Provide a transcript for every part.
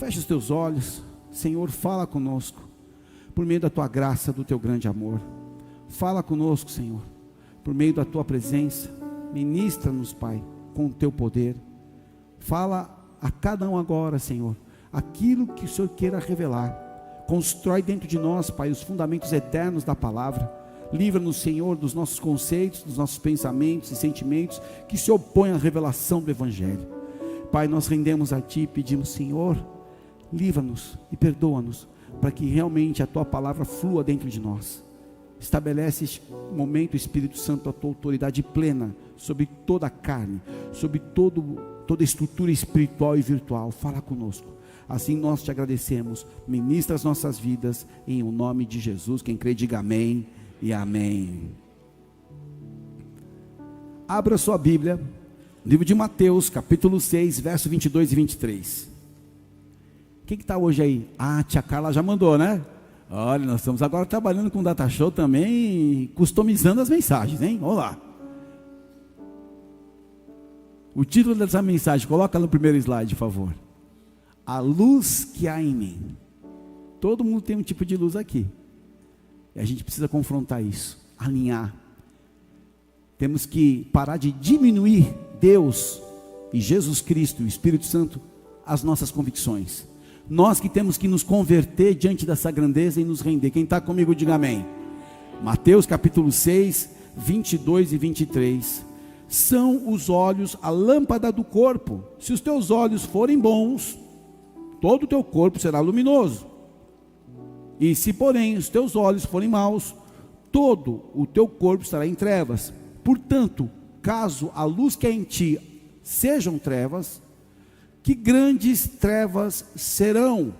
Feche os teus olhos. Senhor, fala conosco, por meio da tua graça, do teu grande amor. Fala conosco, Senhor, por meio da tua presença. Ministra-nos, Pai, com o teu poder. Fala a cada um agora, Senhor, aquilo que o Senhor queira revelar. Constrói dentro de nós, Pai, os fundamentos eternos da palavra. Livra-nos, Senhor, dos nossos conceitos, dos nossos pensamentos e sentimentos que se opõem à revelação do Evangelho. Pai, nós rendemos a Ti e pedimos, Senhor, livra-nos e perdoa-nos, para que realmente a Tua palavra flua dentro de nós. Estabelece este momento, Espírito Santo, a Tua autoridade plena sobre toda a carne, sobre toda a estrutura espiritual e virtual. Fala conosco. Assim nós Te agradecemos. Ministra as nossas vidas em o nome de Jesus. Quem crê, diga amém e amém. Abra sua Bíblia, livro de Mateus, capítulo 6, verso 22 e 23. Quem que está hoje aí? Ah, tia Carla já mandou, né? Olha, nós estamos agora trabalhando com Data Show também, customizando as mensagens, hein? Vamos lá. O título dessa mensagem, coloca no primeiro slide, por favor. A luz que há em mim. Todo mundo tem um tipo de luz aqui. E a gente precisa confrontar isso, alinhar. Temos que parar de diminuir Deus e Jesus Cristo, o Espírito Santo, as nossas convicções. Nós que temos que nos converter diante dessa grandeza e nos render. Quem está comigo, diga amém. Mateus capítulo 6, 22 e 23. São os olhos a lâmpada do corpo. Se os teus olhos forem bons, todo o teu corpo será luminoso. E se porém os teus olhos forem maus, todo o teu corpo estará em trevas. Portanto, caso a luz que é em ti sejam trevas, que grandes trevas serão.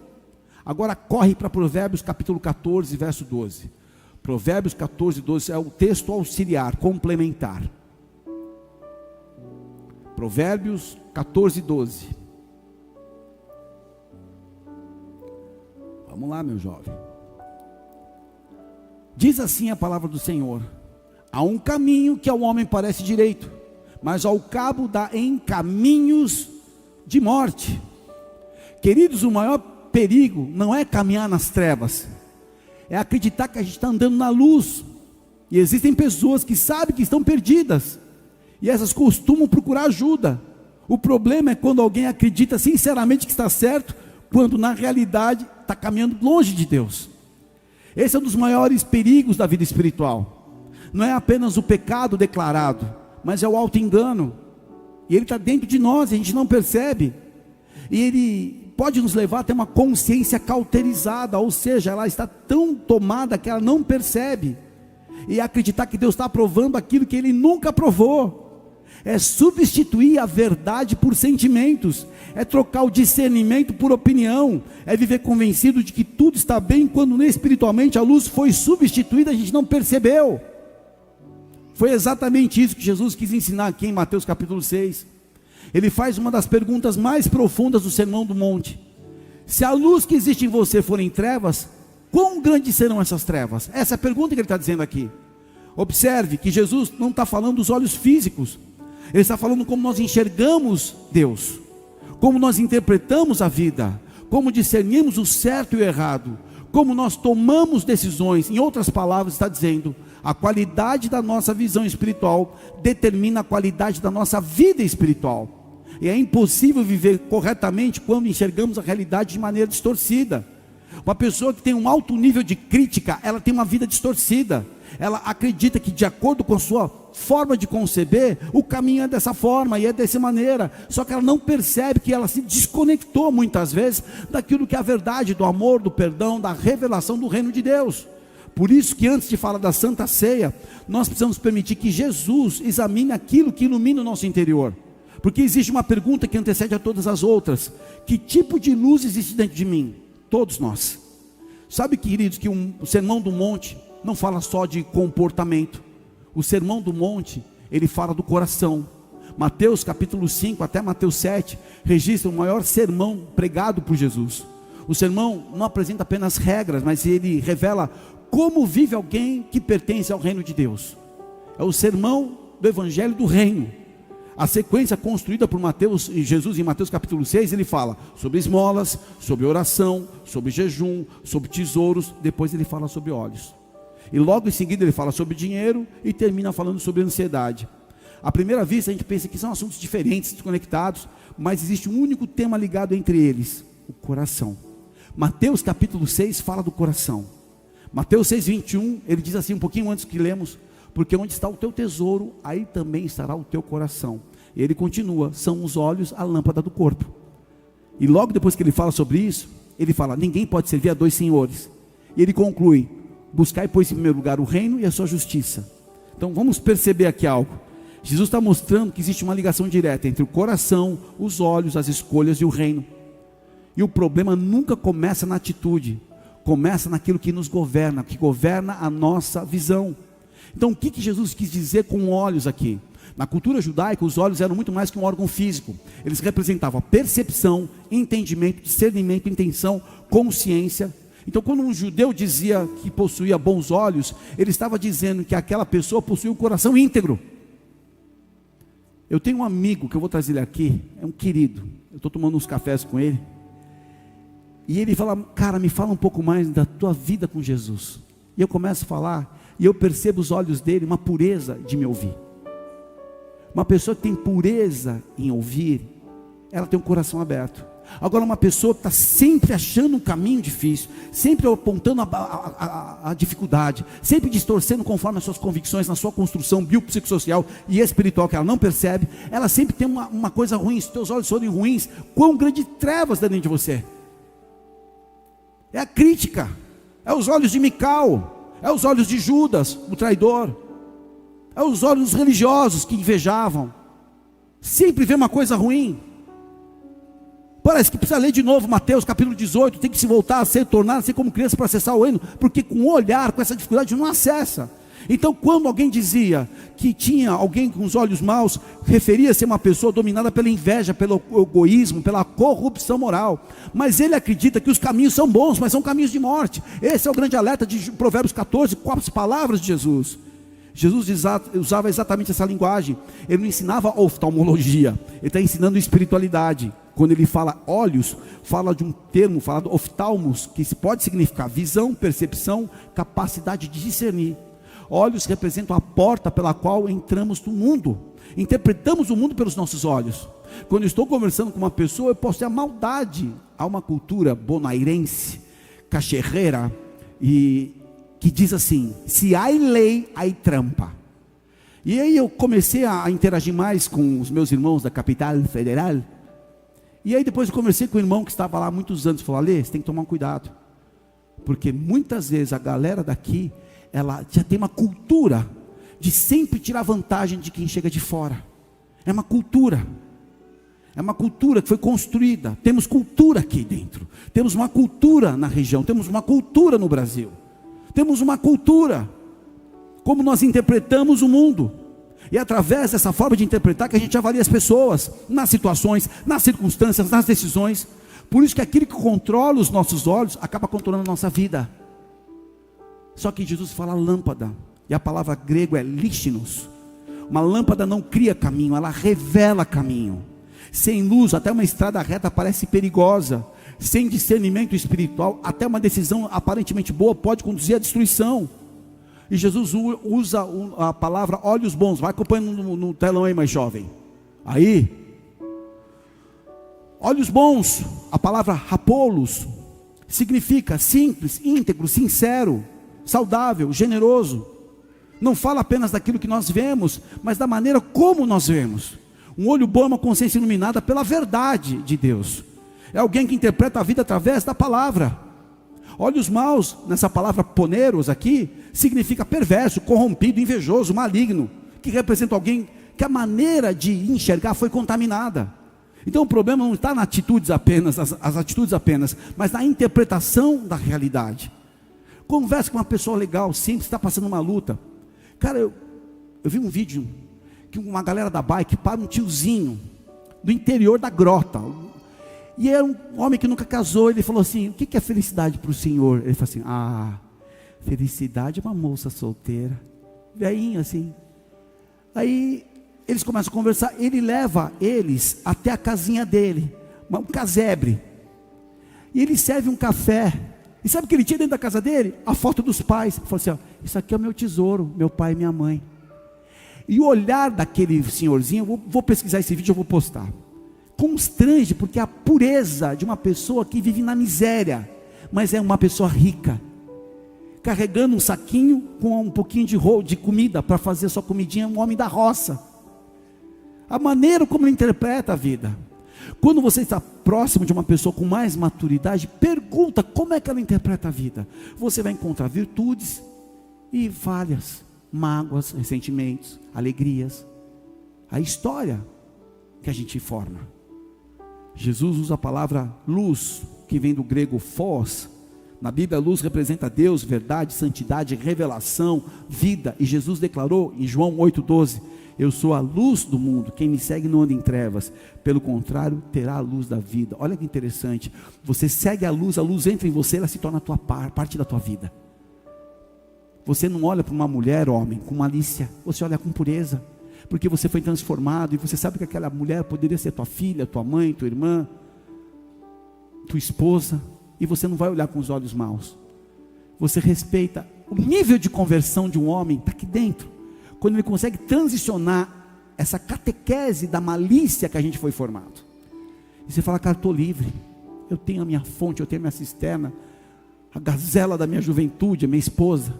Agora corre para Provérbios capítulo 14, verso 12. Provérbios 14, 12 é o texto auxiliar, complementar. Provérbios 14, 12. Vamos lá, meu jovem. Diz assim a palavra do Senhor: há um caminho que ao homem parece direito, mas ao cabo dá em caminhos de morte. Queridos, o maior perigo não é caminhar nas trevas, é acreditar que a gente está andando na luz. E existem pessoas que sabem que estão perdidas, e essas costumam procurar ajuda. O problema é quando alguém acredita sinceramente que está certo, quando na realidade está caminhando longe de Deus. Esse é um dos maiores perigos da vida espiritual. Não é apenas o pecado declarado, mas é o auto-engano. E ele está dentro de nós, a gente não percebe. E ele pode nos levar a ter uma consciência cauterizada, ou seja, ela está tão tomada que ela não percebe. E acreditar que Deus está aprovando aquilo que Ele nunca aprovou. É substituir a verdade por sentimentos. É trocar o discernimento por opinião. É viver convencido de que tudo está bem, quando espiritualmente a luz foi substituída, a gente não percebeu. Foi exatamente isso que Jesus quis ensinar aqui em Mateus capítulo 6. Ele faz uma das perguntas mais profundas do Sermão do Monte. Se a luz que existe em você for em trevas, quão grandes serão essas trevas? Essa é a pergunta que ele está dizendo aqui. Observe que Jesus não está falando dos olhos físicos. Ele está falando como nós enxergamos Deus, como nós interpretamos a vida, como discernimos o certo e o errado, como nós tomamos decisões. Em outras palavras, está dizendo: a qualidade da nossa visão espiritual determina a qualidade da nossa vida espiritual. E é impossível viver corretamente quando enxergamos a realidade de maneira distorcida. Uma pessoa que tem um alto nível de crítica, ela tem uma vida distorcida. Ela acredita que, de acordo com a sua forma de conceber, o caminho é dessa forma e é dessa maneira. Só que ela não percebe que ela se desconectou muitas vezes daquilo que é a verdade, do amor, do perdão, da revelação do reino de Deus. Por isso que antes de falar da Santa Ceia, nós precisamos permitir que Jesus examine aquilo que ilumina o nosso interior. Porque existe uma pergunta que antecede a todas as outras: que tipo de luz existe dentro de mim? Todos nós. Sabe, queridos, que o Sermão do Monte não fala só de comportamento. O Sermão do Monte, ele fala do coração. Mateus capítulo 5 até Mateus 7 registra o maior sermão pregado por Jesus. O sermão não apresenta apenas regras, mas ele revela como vive alguém que pertence ao reino de Deus. É o sermão do Evangelho do Reino. A sequência construída por Jesus em Mateus capítulo 6, ele fala sobre esmolas, sobre oração, sobre jejum, sobre tesouros, depois ele fala sobre olhos. E logo em seguida ele fala sobre dinheiro e termina falando sobre ansiedade. À primeira vista a gente pensa que são assuntos diferentes, desconectados, mas existe um único tema ligado entre eles: o coração. Mateus capítulo 6 fala do coração. Mateus 6:21, ele diz assim, um pouquinho antes que lemos: porque onde está o teu tesouro, aí também estará o teu coração. E ele continua: são os olhos a lâmpada do corpo. E logo depois que ele fala sobre isso, ele fala: ninguém pode servir a dois senhores. E ele conclui: buscai, pois, em primeiro lugar o reino e a sua justiça. Então vamos perceber aqui algo. Jesus está mostrando que existe uma ligação direta entre o coração, os olhos, as escolhas e o reino. E o problema nunca começa na atitude, começa naquilo que nos governa, que governa a nossa visão. Então o que Jesus quis dizer com olhos aqui? Na cultura judaica, os olhos eram muito mais que um órgão físico. Eles representavam a percepção, entendimento, discernimento, intenção, consciência. Então quando um judeu dizia que possuía bons olhos, ele estava dizendo que aquela pessoa possuía um coração íntegro. Eu tenho um amigo que eu vou trazer ele aqui, é um querido, eu estou tomando uns cafés com ele, e ele fala: cara, me fala um pouco mais da tua vida com Jesus. E eu começo a falar, e eu percebo os olhos dele, uma pureza de me ouvir. Uma pessoa que tem pureza em ouvir, ela tem um coração aberto. Agora uma pessoa que está sempre achando um caminho difícil, sempre apontando a dificuldade, sempre distorcendo conforme as suas convicções, na sua construção biopsicossocial e espiritual, que ela não percebe, ela sempre tem uma coisa ruim. Se os teus olhos forem ruins, quão grande trevas dentro de você. É a crítica, é os olhos de Mical, é os olhos de Judas, o traidor, é os olhos dos religiosos que invejavam, sempre vê uma coisa ruim. Parece que precisa ler de novo Mateus capítulo 18, tem que se voltar a tornar a ser como criança para acessar o reino, porque com o olhar, com essa dificuldade, não acessa. Então quando alguém dizia que tinha alguém com os olhos maus, referia-se a uma pessoa dominada pela inveja, pelo egoísmo, pela corrupção moral. Mas ele acredita que os caminhos são bons, mas são caminhos de morte. Esse é o grande alerta de Provérbios 14, com as palavras de Jesus. Jesus usava exatamente essa linguagem. Ele não ensinava oftalmologia, ele está ensinando espiritualidade. Quando ele fala olhos, fala de um termo, fala do oftalmos, que pode significar visão, percepção, capacidade de discernir. Olhos representam a porta pela qual entramos no mundo, interpretamos o mundo pelos nossos olhos. Quando eu estou conversando com uma pessoa, eu posso ter a maldade. Há uma cultura bonairense, cacherreira, e que diz assim: se há lei, há trampa. E aí eu comecei a interagir mais com os meus irmãos da capital federal. E aí depois eu conversei com o irmão que estava lá há muitos anos. Falou: Alê, você tem que tomar um cuidado, porque muitas vezes a galera daqui, ela já tem uma cultura de sempre tirar vantagem de quem chega de fora. É uma cultura que foi construída. Temos cultura aqui dentro, temos uma cultura na região, temos uma cultura no Brasil, temos uma cultura, como nós interpretamos o mundo. E é através dessa forma de interpretar que a gente avalia as pessoas, nas situações, nas circunstâncias, nas decisões. Por isso que aquele que controla os nossos olhos, acaba controlando a nossa vida. Só que Jesus fala lâmpada, e a palavra grego é lichnos. Uma lâmpada não cria caminho, ela revela caminho. Sem luz, até uma estrada reta parece perigosa. Sem discernimento espiritual, até uma decisão aparentemente boa pode conduzir à destruição. E Jesus usa a palavra olhos bons. Vai acompanhando no telão aí, mais jovem. Aí, olhos bons, a palavra rapolos, significa simples, íntegro, sincero, saudável, generoso. Não fala apenas daquilo que nós vemos, mas da maneira como nós vemos. Um olho bom é uma consciência iluminada pela verdade de Deus. É alguém que interpreta a vida através da palavra. Olhos maus, nessa palavra poneros aqui, significa perverso, corrompido, invejoso, maligno, que representa alguém que a maneira de enxergar foi contaminada. Então o problema não está nas atitudes apenas, as atitudes apenas, mas na interpretação da realidade. Conversa com uma pessoa legal, sempre está passando uma luta. Cara, eu vi um vídeo que uma galera da bike para um tiozinho do interior da grota. E era um homem que nunca casou. Ele falou assim: o que é felicidade para o senhor? Ele falou assim: felicidade é uma moça solteira, velhinho assim. Aí eles começam a conversar, ele leva eles até a casinha dele, um casebre, e ele serve um café, e sabe o que ele tinha dentro da casa dele? A foto dos pais. Ele falou assim, ó, isso aqui é o meu tesouro, meu pai e minha mãe. E o olhar daquele senhorzinho, eu vou pesquisar esse vídeo, eu vou postar, constrange, porque é a pureza de uma pessoa que vive na miséria, mas é uma pessoa rica, carregando um saquinho com um pouquinho de comida, para fazer sua comidinha, um homem da roça. A maneira como ele interpreta a vida. Quando você está próximo de uma pessoa com mais maturidade, pergunta como é que ela interpreta a vida. Você vai encontrar virtudes e falhas, mágoas, ressentimentos, alegrias, a história que a gente forma. Jesus usa a palavra luz, que vem do grego phos. Na Bíblia, a luz representa Deus, verdade, santidade, revelação, vida. E Jesus declarou em João 8,12: eu sou a luz do mundo, quem me segue não anda em trevas, pelo contrário, terá a luz da vida. Olha que interessante, você segue a luz entra em você, ela se torna a tua parte da tua vida. Você não olha para uma mulher, homem, com malícia, você olha com pureza, porque você foi transformado, e você sabe que aquela mulher poderia ser tua filha, tua mãe, tua irmã, tua esposa, e você não vai olhar com os olhos maus. Você respeita o nível de conversão de um homem, está aqui dentro, quando ele consegue transicionar essa catequese da malícia que a gente foi formado. E você fala, cara, estou livre, eu tenho a minha fonte, eu tenho a minha cisterna, a gazela da minha juventude, a minha esposa,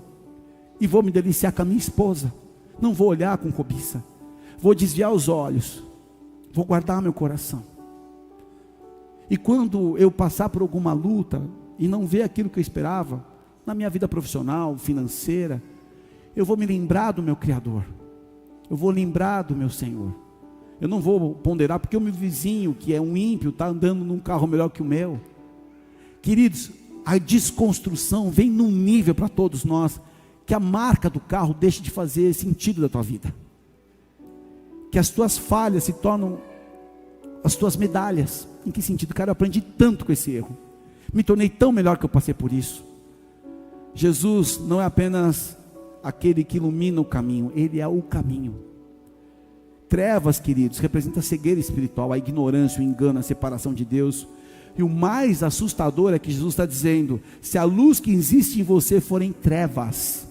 e vou me deliciar com a minha esposa, não vou olhar com cobiça, vou desviar os olhos, vou guardar meu coração. E quando eu passar por alguma luta, e não ver aquilo que eu esperava, na minha vida profissional, financeira, eu vou me lembrar do meu Criador, eu vou lembrar do meu Senhor. Eu não vou ponderar, porque o meu vizinho, que é um ímpio, está andando num carro melhor que o meu. Queridos, a desconstrução vem num nível para todos nós, que a marca do carro deixe de fazer sentido da tua vida, que as tuas falhas se tornam as tuas medalhas. Em que sentido? Cara, eu aprendi tanto com esse erro, me tornei tão melhor que eu passei por isso. Jesus não é apenas aquele que ilumina o caminho, Ele é o caminho. Trevas, queridos, representa a cegueira espiritual, a ignorância, o engano, a separação de Deus. E o mais assustador é que Jesus está dizendo, se a luz que existe em você for em trevas,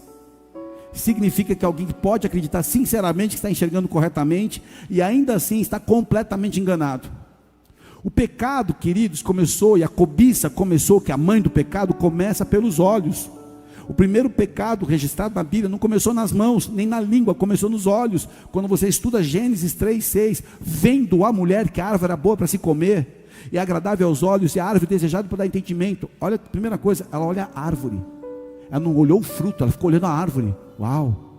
significa que alguém pode acreditar sinceramente que está enxergando corretamente, e ainda assim está completamente enganado. O pecado, queridos, começou, e a cobiça começou, que a mãe do pecado começa pelos olhos. O primeiro pecado registrado na Bíblia não começou nas mãos, nem na língua, começou nos olhos. Quando você estuda Gênesis 3:6, vendo a mulher que a árvore era boa para se comer, e agradável aos olhos, e a árvore desejada para dar entendimento. Olha, a primeira coisa, ela olha a árvore, ela não olhou o fruto, ela ficou olhando a árvore. Uau,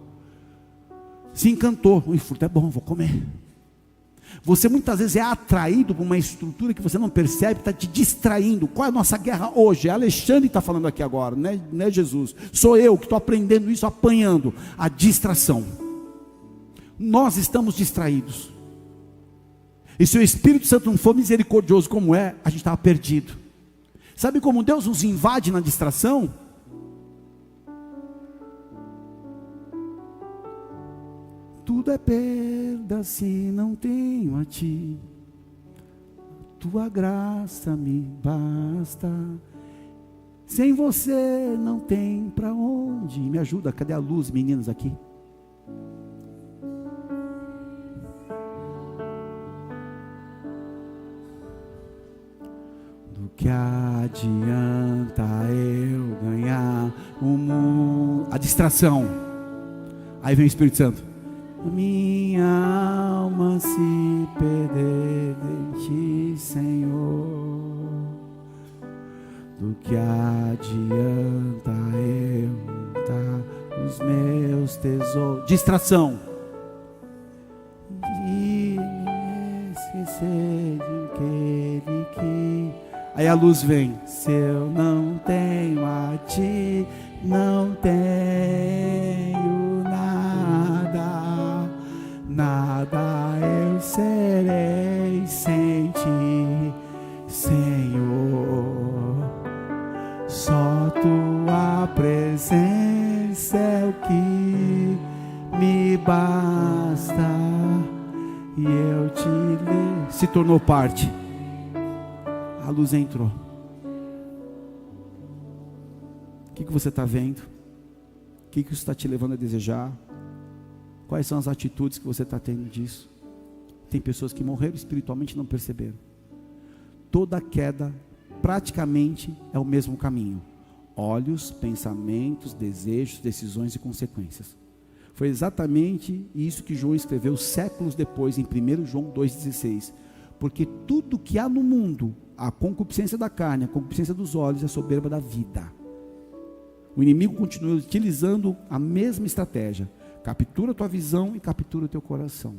se encantou, o fruto é bom, vou comer. Você muitas vezes é atraído por uma estrutura que você não percebe, está te distraindo. Qual é a nossa guerra hoje? É Alexandre que está falando aqui agora, não é Jesus. Sou eu que estou aprendendo isso, apanhando a distração. Nós estamos distraídos, e se o Espírito Santo não for misericordioso como é, a gente estava perdido. Sabe como Deus nos invade na distração? Tudo é perda se não tenho a ti, tua graça me basta, sem você não tem para onde. Me ajuda, cadê a luz, meninas aqui? Do que adianta eu ganhar o mundo? A distração. Aí vem o Espírito Santo. Minha alma se perder de ti, Senhor, do que adianta eu dar os meus tesouros? Distração. E esquecer de aquele que... Aí a luz vem. Se eu não tenho a ti, não tenho nada, nada eu serei sem ti, Senhor. Só tua presença é o que me basta. tornou parte. A luz entrou. O que você está vendo? O que isso está te levando a desejar? Quais são as atitudes que você está tendo disso? Tem pessoas que morreram espiritualmente e não perceberam. Toda queda praticamente é o mesmo caminho: olhos, pensamentos, desejos, decisões e consequências. Foi exatamente isso que João escreveu séculos depois em 1 João 2,16. Porque tudo que há no mundo, a concupiscência da carne, a concupiscência dos olhos, é a soberba da vida. O inimigo continua utilizando a mesma estratégia: captura a tua visão e captura o teu coração.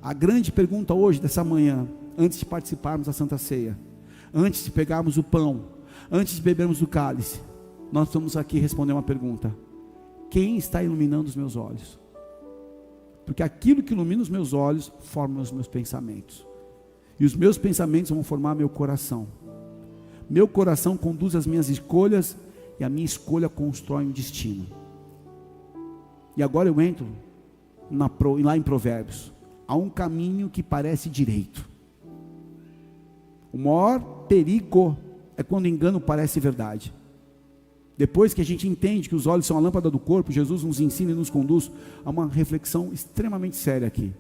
A grande pergunta hoje, dessa manhã, antes de participarmos da Santa Ceia, antes de pegarmos o pão, antes de bebermos do cálice, nós vamos aqui responder uma pergunta: quem está iluminando os meus olhos? Porque aquilo que ilumina os meus olhos forma os meus pensamentos, e os meus pensamentos vão formar meu coração. Meu coração conduz as minhas escolhas, e a minha escolha constrói um destino. E agora eu entro lá em Provérbios. Há um caminho que parece direito. O maior perigo é quando o engano parece verdade. Depois que a gente entende que os olhos são a lâmpada do corpo, Jesus nos ensina e nos conduz a uma reflexão extremamente séria aqui.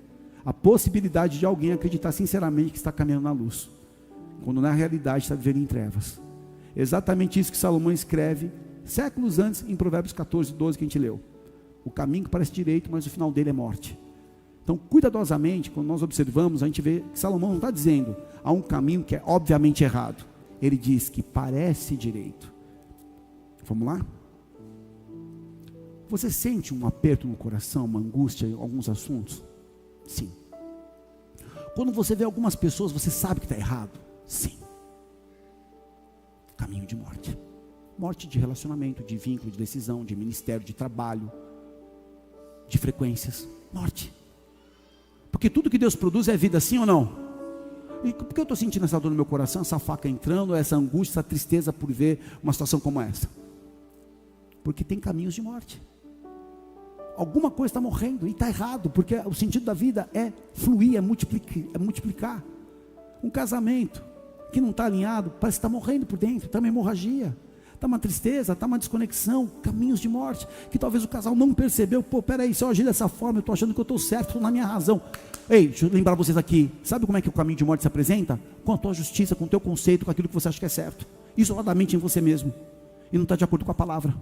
A possibilidade de alguém acreditar sinceramente que está caminhando na luz, quando na realidade está vivendo em trevas. Exatamente isso que Salomão escreve séculos antes em Provérbios 14, 12 que a gente leu. O caminho que parece direito, mas o final dele é morte. Então, cuidadosamente, quando nós observamos, a gente vê que Salomão não está dizendo há um caminho que é obviamente errado. Ele diz que parece direito. Vamos lá? Você sente um aperto no coração, uma angústia em alguns assuntos? Sim. Quando você vê algumas pessoas, você sabe que está errado? Sim. Caminho de morte. Morte de relacionamento, de vínculo, de decisão, de ministério, de trabalho, de frequências. Morte. Porque tudo que Deus produz é vida, sim ou não? E por que eu estou sentindo essa dor no meu coração, essa faca entrando, essa angústia, essa tristeza por ver uma situação como essa? Porque tem caminhos de morte. Alguma coisa está morrendo e está errado, porque o sentido da vida é fluir, é multiplicar. Um casamento que não está alinhado, parece que está morrendo por dentro, está uma hemorragia, está uma tristeza, está uma desconexão, caminhos de morte, que talvez o casal não percebeu. Pô, peraí, se eu agir dessa forma, eu estou achando que eu estou certo, estou na minha razão. Ei, deixa eu lembrar vocês aqui, sabe como é que o caminho de morte se apresenta? Com a tua justiça, com o teu conceito, com aquilo que você acha que é certo, isoladamente em você mesmo, e não está de acordo com a palavra.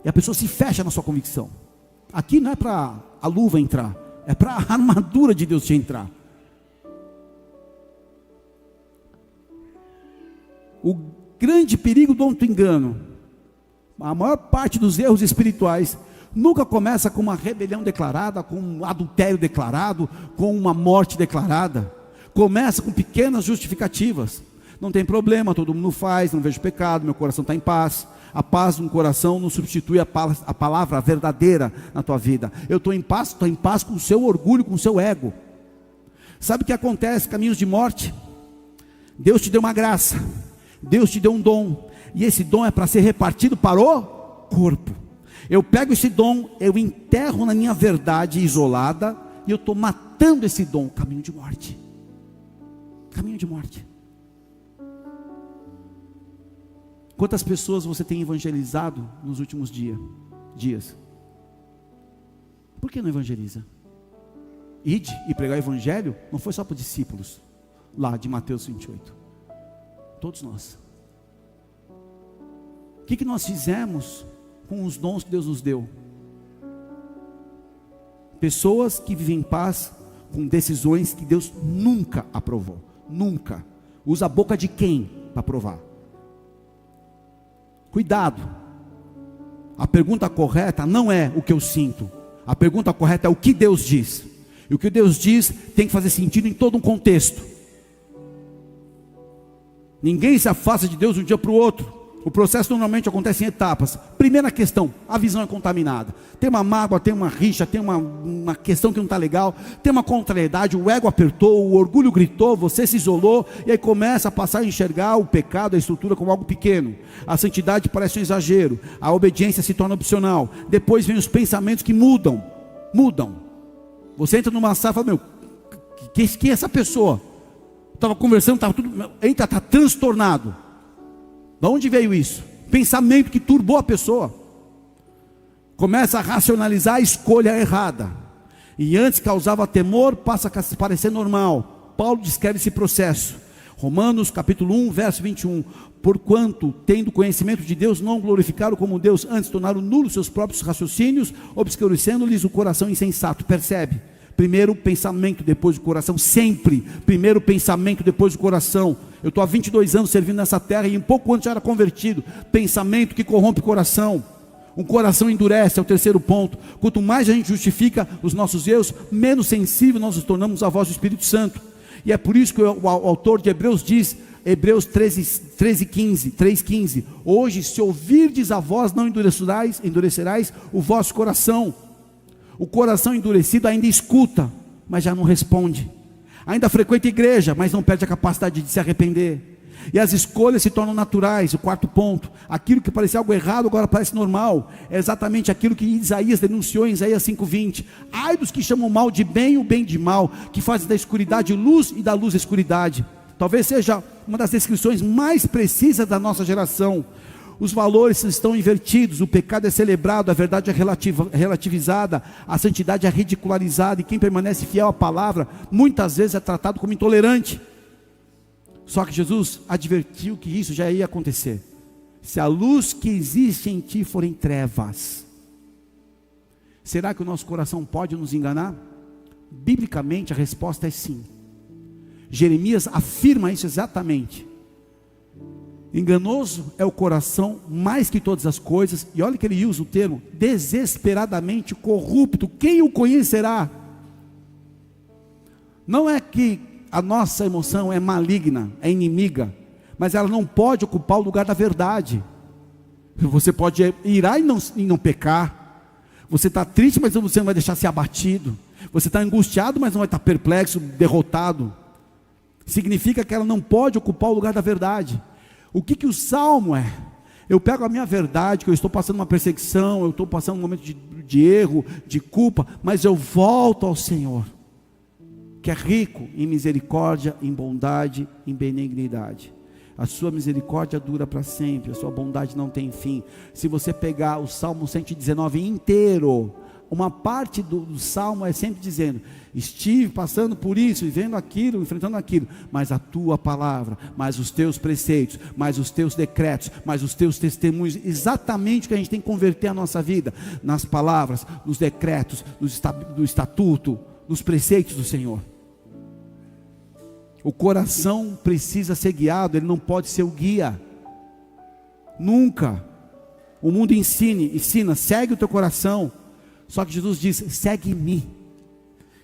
E a pessoa se fecha na sua convicção. Aqui não é para a luva entrar, é para a armadura de Deus te entrar. O grande perigo do auto-engano, a maior parte dos erros espirituais, nunca começa com uma rebelião declarada, com um adultério declarado, com uma morte declarada. Começa com pequenas justificativas. Não tem problema, todo mundo faz, não vejo pecado, meu coração está em paz. A paz no coração não substitui a palavra verdadeira na tua vida. Eu estou em paz com o seu orgulho, com o seu ego. Sabe o que acontece? Caminhos de morte. Deus te deu uma graça, Deus te deu um dom, e esse dom é para ser repartido para o corpo. Eu pego esse dom, eu enterro na minha verdade isolada, e eu estou matando esse dom. Caminho de morte. Caminho de morte. Quantas pessoas você tem evangelizado nos últimos dias? Por que não evangeliza? Ide e pregar o evangelho não foi só para os discípulos, lá de Mateus 28. Todos nós. O que nós fizemos com os dons que Deus nos deu? Pessoas que vivem em paz com decisões que Deus nunca aprovou. Nunca. Usa a boca de quem para provar? Cuidado. A pergunta correta não é o que eu sinto. A pergunta correta é o que Deus diz. E o que Deus diz tem que fazer sentido em todo um contexto. Ninguém se afasta de Deus de um dia para o outro. O processo normalmente acontece em etapas. Primeira questão, a visão é contaminada. Tem uma mágoa, tem uma rixa, tem uma questão que não está legal, tem uma contrariedade, o ego apertou, o orgulho gritou, você se isolou, e aí começa a passar a enxergar o pecado, a estrutura como algo pequeno. A santidade parece um exagero, a obediência se torna opcional. Depois vem os pensamentos que mudam. Você entra numa sala e fala, Quem é essa pessoa? Estava conversando, estava tudo, eita, está transtornado. De onde veio isso? Pensamento que turbou a pessoa. Começa a racionalizar a escolha errada. E antes causava temor, passa a parecer normal. Paulo descreve esse processo. Romanos capítulo 1, verso 21. Porquanto, tendo conhecimento de Deus, não glorificaram como Deus, antes tornaram nulos seus próprios raciocínios, obscurecendo-lhes o coração insensato. Percebe? Primeiro o pensamento, depois o coração. Sempre, primeiro o pensamento, depois o coração. Eu estou há 22 anos servindo nessa terra, e um pouco antes já era convertido. Pensamento que corrompe o coração. Um coração endurece, é o terceiro ponto. Quanto mais a gente justifica os nossos erros, menos sensível nós nos tornamos à voz do Espírito Santo. E é por isso que o autor de Hebreus diz, Hebreus 3,15: hoje, se ouvirdes a voz, não endurecerais o vosso coração. O coração endurecido ainda escuta, mas já não responde. Ainda frequenta a igreja, mas não perde a capacidade de se arrepender. E as escolhas se tornam naturais. O quarto ponto: aquilo que parecia algo errado agora parece normal. É exatamente aquilo que Isaías denunciou em Isaías 5,20. Ai dos que chamam mal de bem, o bem de mal, que fazem da escuridade luz e da luz escuridade. Talvez seja uma das descrições mais precisas da nossa geração. Os valores estão invertidos, o pecado é celebrado, a verdade é relativizada, a santidade é ridicularizada, e quem permanece fiel à palavra, muitas vezes é tratado como intolerante. Só que Jesus advertiu que isso já ia acontecer. Se a luz que existe em ti for em trevas, será que o nosso coração pode nos enganar? Biblicamente a resposta é sim. Jeremias afirma isso exatamente. Enganoso é o coração mais que todas as coisas, e olha que ele usa o termo desesperadamente corrupto. Quem o conhecerá? Não é que a nossa emoção é maligna, é inimiga, mas ela não pode ocupar o lugar da verdade. Você pode irar e não pecar. Você está triste, mas você não vai deixar ser abatido. Você está angustiado, mas não vai estar perplexo, derrotado. Significa que ela não pode ocupar o lugar da verdade. O que o salmo é? Eu pego a minha verdade, que eu estou passando uma perseguição, eu estou passando um momento de erro, de culpa, mas eu volto ao Senhor, que é rico em misericórdia, em bondade, em benignidade. A sua misericórdia dura para sempre, a sua bondade não tem fim. Se você pegar o Salmo 119 inteiro, uma parte do Salmo é sempre dizendo: estive passando por isso, vivendo aquilo, enfrentando aquilo, mas a tua palavra, mais os teus preceitos, mais os teus decretos, mais os teus testemunhos, exatamente o que a gente tem que converter a nossa vida, nas palavras, nos decretos, do estatuto, nos preceitos do Senhor. O coração precisa ser guiado, ele não pode ser o guia, nunca. O mundo ensina, segue o teu coração, só que Jesus diz: segue-me.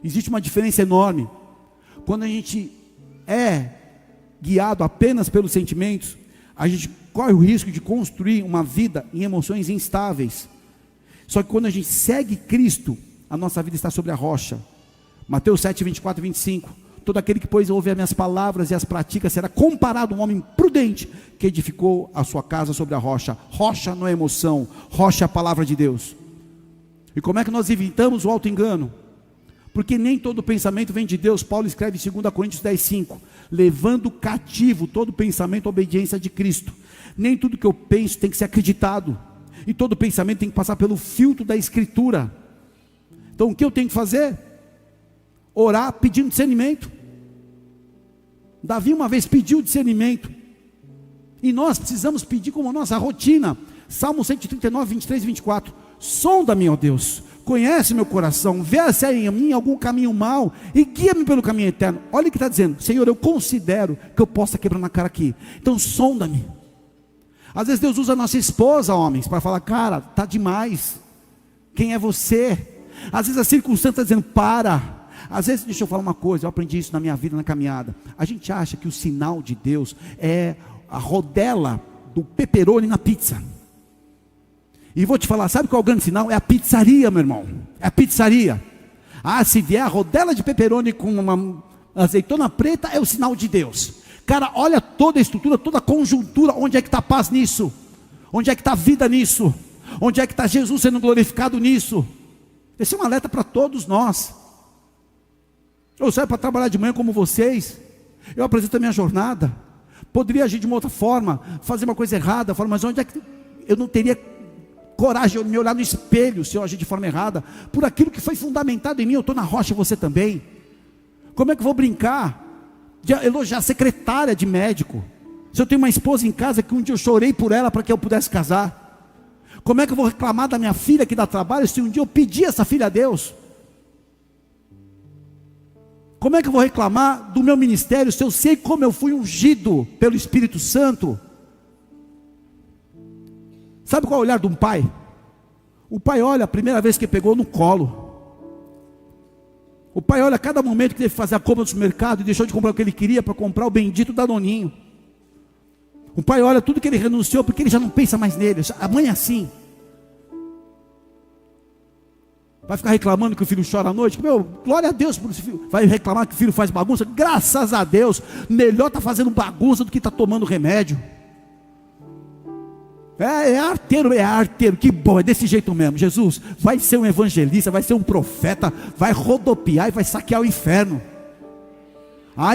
Existe uma diferença enorme. Quando a gente é guiado apenas pelos sentimentos, a gente corre o risco de construir uma vida em emoções instáveis. Só que quando a gente segue Cristo, a nossa vida está sobre a rocha. Mateus 7, 24 e 25. Todo aquele que, pois, ouve as minhas palavras e as pratica, será comparado a um homem prudente, que edificou a sua casa sobre a rocha. Rocha não é emoção, rocha é a palavra de Deus. E como é que nós evitamos o auto-engano? Porque nem todo pensamento vem de Deus. Paulo escreve em 2 Coríntios 10, 5: levando cativo todo pensamento à obediência de Cristo. Nem tudo que eu penso tem que ser acreditado, e todo pensamento tem que passar pelo filtro da Escritura. Então o que eu tenho que fazer? Orar pedindo discernimento. Davi uma vez pediu discernimento, e nós precisamos pedir como nossa rotina. Salmo 139, 23 e 24: sonda-me, ó Deus, conhece meu coração, vê se há em mim algum caminho mau, e guia-me pelo caminho eterno. Olha o que está dizendo: Senhor, eu considero que eu possa quebrar na cara aqui, então sonda-me. Às vezes Deus usa a nossa esposa, homens, para falar: cara, está demais, quem é você? Às vezes a circunstância está dizendo: para. Às vezes, deixa eu falar uma coisa, eu aprendi isso na minha vida, na caminhada. A gente acha que o sinal de Deus é a rodela do pepperoni na pizza. E vou te falar, sabe qual é o grande sinal? É a pizzaria, meu irmão. É a pizzaria. Ah, se vier a rodela de pepperoni com uma azeitona preta, é o sinal de Deus. Cara, olha toda a estrutura, toda a conjuntura. Onde é que está a paz nisso? Onde é que está a vida nisso? Onde é que está Jesus sendo glorificado nisso? Esse é um alerta para todos nós. Eu saio para trabalhar de manhã como vocês, eu apresento a minha jornada, poderia agir de uma outra forma, fazer uma coisa errada, mas onde é que eu não teria coragem de me olhar no espelho se eu agir de forma errada, por aquilo que foi fundamentado em mim? Eu estou na rocha e você também. Como é que eu vou brincar de elogiar a secretária de médico, se eu tenho uma esposa em casa que um dia eu chorei por ela para que eu pudesse casar? Como é que eu vou reclamar da minha filha que dá trabalho se um dia eu pedi essa filha a Deus? Como é que eu vou reclamar do meu ministério se eu sei como eu fui ungido pelo Espírito Santo? Sabe qual é o olhar de um pai? O pai olha a primeira vez que pegou no colo. O pai olha a cada momento que teve que fazer a compra do supermercado e deixou de comprar o que ele queria para comprar o bendito Danoninho. O pai olha tudo que ele renunciou porque ele já não pensa mais nele. A mãe é assim. Vai ficar reclamando que o filho chora à noite? Meu, glória a Deus por esse filho. Vai reclamar que o filho faz bagunça? Graças a Deus, melhor está fazendo bagunça do que está tomando remédio. É arteiro, que bom, é desse jeito mesmo. Jesus vai ser um evangelista, vai ser um profeta, vai rodopiar e vai saquear o inferno.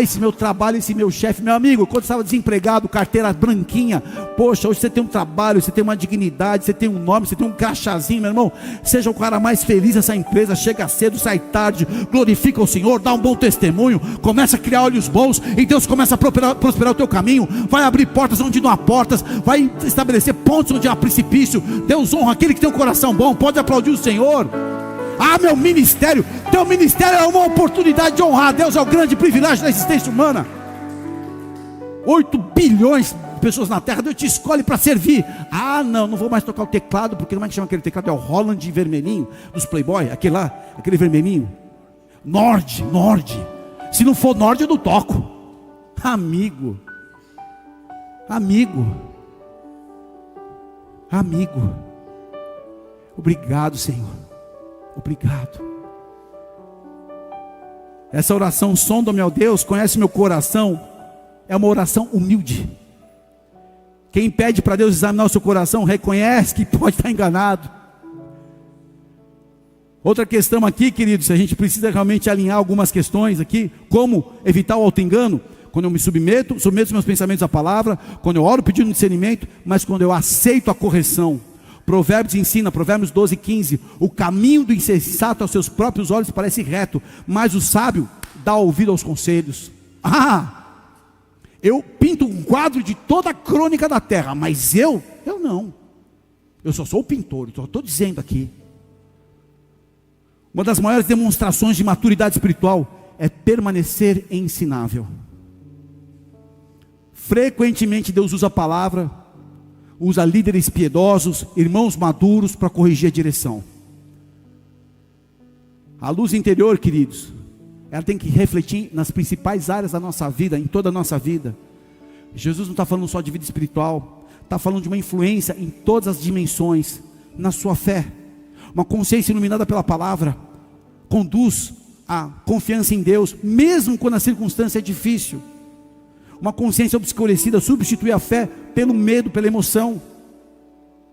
Esse meu trabalho, esse meu chefe, meu amigo, quando estava desempregado, carteira branquinha, poxa, hoje você tem um trabalho, você tem uma dignidade, você tem um nome, você tem um crachazinho, meu irmão, seja o cara mais feliz dessa empresa, chega cedo, sai tarde, glorifica o Senhor, dá um bom testemunho, começa a criar olhos bons, e Deus começa a prosperar o teu caminho, vai abrir portas onde não há portas, vai estabelecer pontos onde há precipício. Deus honra aquele que tem um coração bom. Pode aplaudir o Senhor. Meu ministério, teu ministério é uma oportunidade de honrar a Deus, é o grande privilégio da existência humana. 8 bilhões de pessoas na terra, Deus te escolhe para servir. Não vou mais tocar o teclado, porque como é que chama aquele teclado? É o Holland vermelhinho, dos Playboy, aquele vermelhinho. Nord, se não for Nord eu não toco. Amigo, obrigado, Senhor. Obrigado. Essa oração, sonda, meu Deus, conhece meu coração, é uma oração humilde. Quem pede para Deus examinar o seu coração, reconhece que pode estar enganado. Outra questão aqui, queridos, a gente precisa realmente alinhar algumas questões aqui. Como evitar o auto-engano? Quando eu me submeto os meus pensamentos à palavra, quando eu oro pedindo discernimento, mas quando eu aceito a correção. Provérbios ensina, Provérbios 12:15, o caminho do insensato aos seus próprios olhos parece reto, mas o sábio dá ouvido aos conselhos. Eu pinto um quadro de toda a crônica da terra, mas eu não. Eu só sou o pintor, só estou dizendo aqui. Uma das maiores demonstrações de maturidade espiritual é permanecer ensinável. Frequentemente Deus usa a palavra, usa líderes piedosos, irmãos maduros para corrigir a direção. A luz interior, queridos, ela tem que refletir nas principais áreas da nossa vida, em toda a nossa vida. Jesus não está falando só de vida espiritual, está falando de uma influência em todas as dimensões, na sua fé. Uma consciência iluminada pela palavra conduz a confiança em Deus, mesmo quando a circunstância é difícil. Uma consciência obscurecida substitui a fé pelo medo, pela emoção.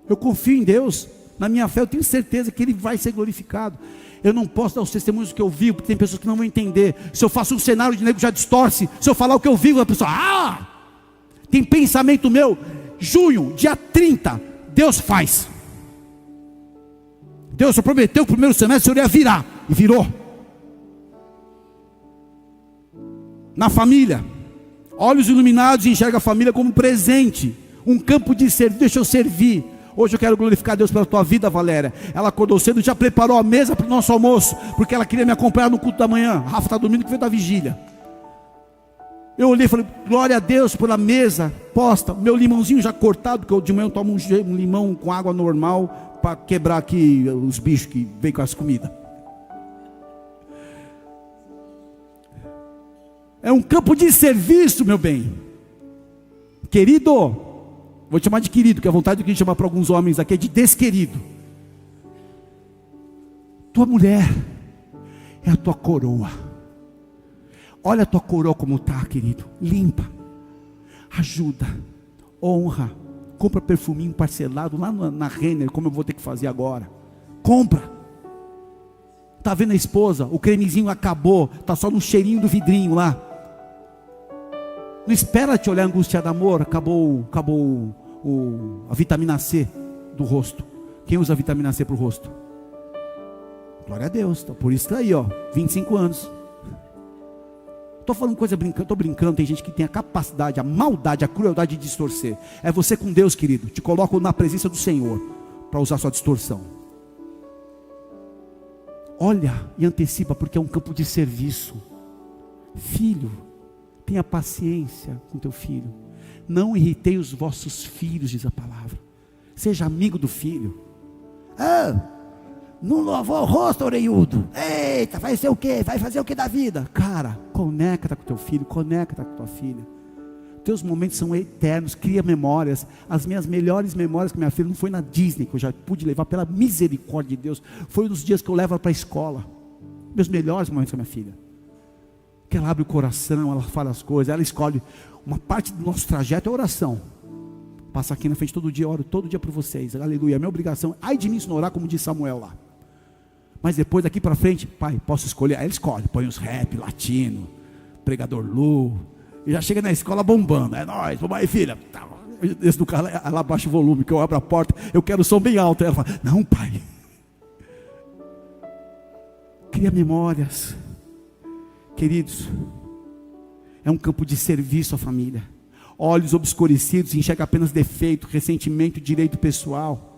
Eu confio em Deus, na minha fé eu tenho certeza que Ele vai ser glorificado. Eu não posso dar os testemunhos que eu vivo, porque tem pessoas que não vão entender. Se eu faço um cenário de nego já distorce. Se eu falar o que eu vivo, a pessoa, tem pensamento meu, junho, dia 30, Deus faz. Deus só prometeu que o primeiro semestre o Senhor ia virar, e virou. Na família, olhos iluminados, enxerga a família como presente, um campo de serviço. Deixa eu servir. Hoje eu quero glorificar a Deus pela tua vida, Valéria. Ela acordou cedo, já preparou a mesa para o nosso almoço, porque ela queria me acompanhar no culto da manhã. Rafa está dormindo, que veio da vigília. Eu olhei e falei, glória a Deus pela mesa posta, meu limãozinho já cortado, porque eu de manhã eu tomo um limão com água normal, para quebrar aqui os bichos que vêm com as comidas. É um campo de serviço, meu bem. Querido, vou te chamar de querido, que a vontade que eu chamar para alguns homens aqui é de desquerido. Tua mulher é a tua coroa. Olha a tua coroa como está, querido. Limpa, ajuda, honra. Compra perfuminho parcelado lá na Renner, como eu vou ter que fazer agora. Compra. está vendo a esposa, o cremezinho acabou, está só no cheirinho do vidrinho lá. Não espera te olhar angustiado, amor, acabou a vitamina C do rosto. Quem usa vitamina C para o rosto? Glória a Deus, então, por isso está aí, 25 anos. Estou falando coisa brincando, estou brincando, tem gente que tem a capacidade, a maldade, a crueldade de distorcer. É você com Deus, querido, te coloco na presença do Senhor, para usar sua distorção. Olha e antecipa, porque é um campo de serviço. Filho, tenha paciência com teu filho. Não irritei os vossos filhos, diz a palavra. Seja amigo do filho. Não lavou o rosto, orelhudo. Eita, vai ser o quê? Vai fazer o que da vida? Cara, conecta com teu filho, conecta com tua filha. Teus momentos são eternos, cria memórias. As minhas melhores memórias com minha filha não foi na Disney, que eu já pude levar pela misericórdia de Deus. Foi nos dias que eu levo ela para a escola. Meus melhores momentos com a minha filha. Que ela abre o coração, ela fala as coisas, ela escolhe. Uma parte do nosso trajeto é oração. Passa aqui na frente todo dia, oro todo dia por vocês. Aleluia, é minha obrigação. Ai de mim se não orar, como diz Samuel lá. Mas depois daqui para frente, pai, posso escolher? Aí ele escolhe, põe os rap, latino, pregador Lu, e já chega na escola bombando. É nóis, vamos aí, filha. Desce do carro, ela abaixa o volume, que eu abro a porta, eu quero o som bem alto. Aí ela fala, não, pai. Cria memórias. Queridos, é um campo de serviço à família. Olhos obscurecidos, enxerga apenas defeito, ressentimento, direito pessoal.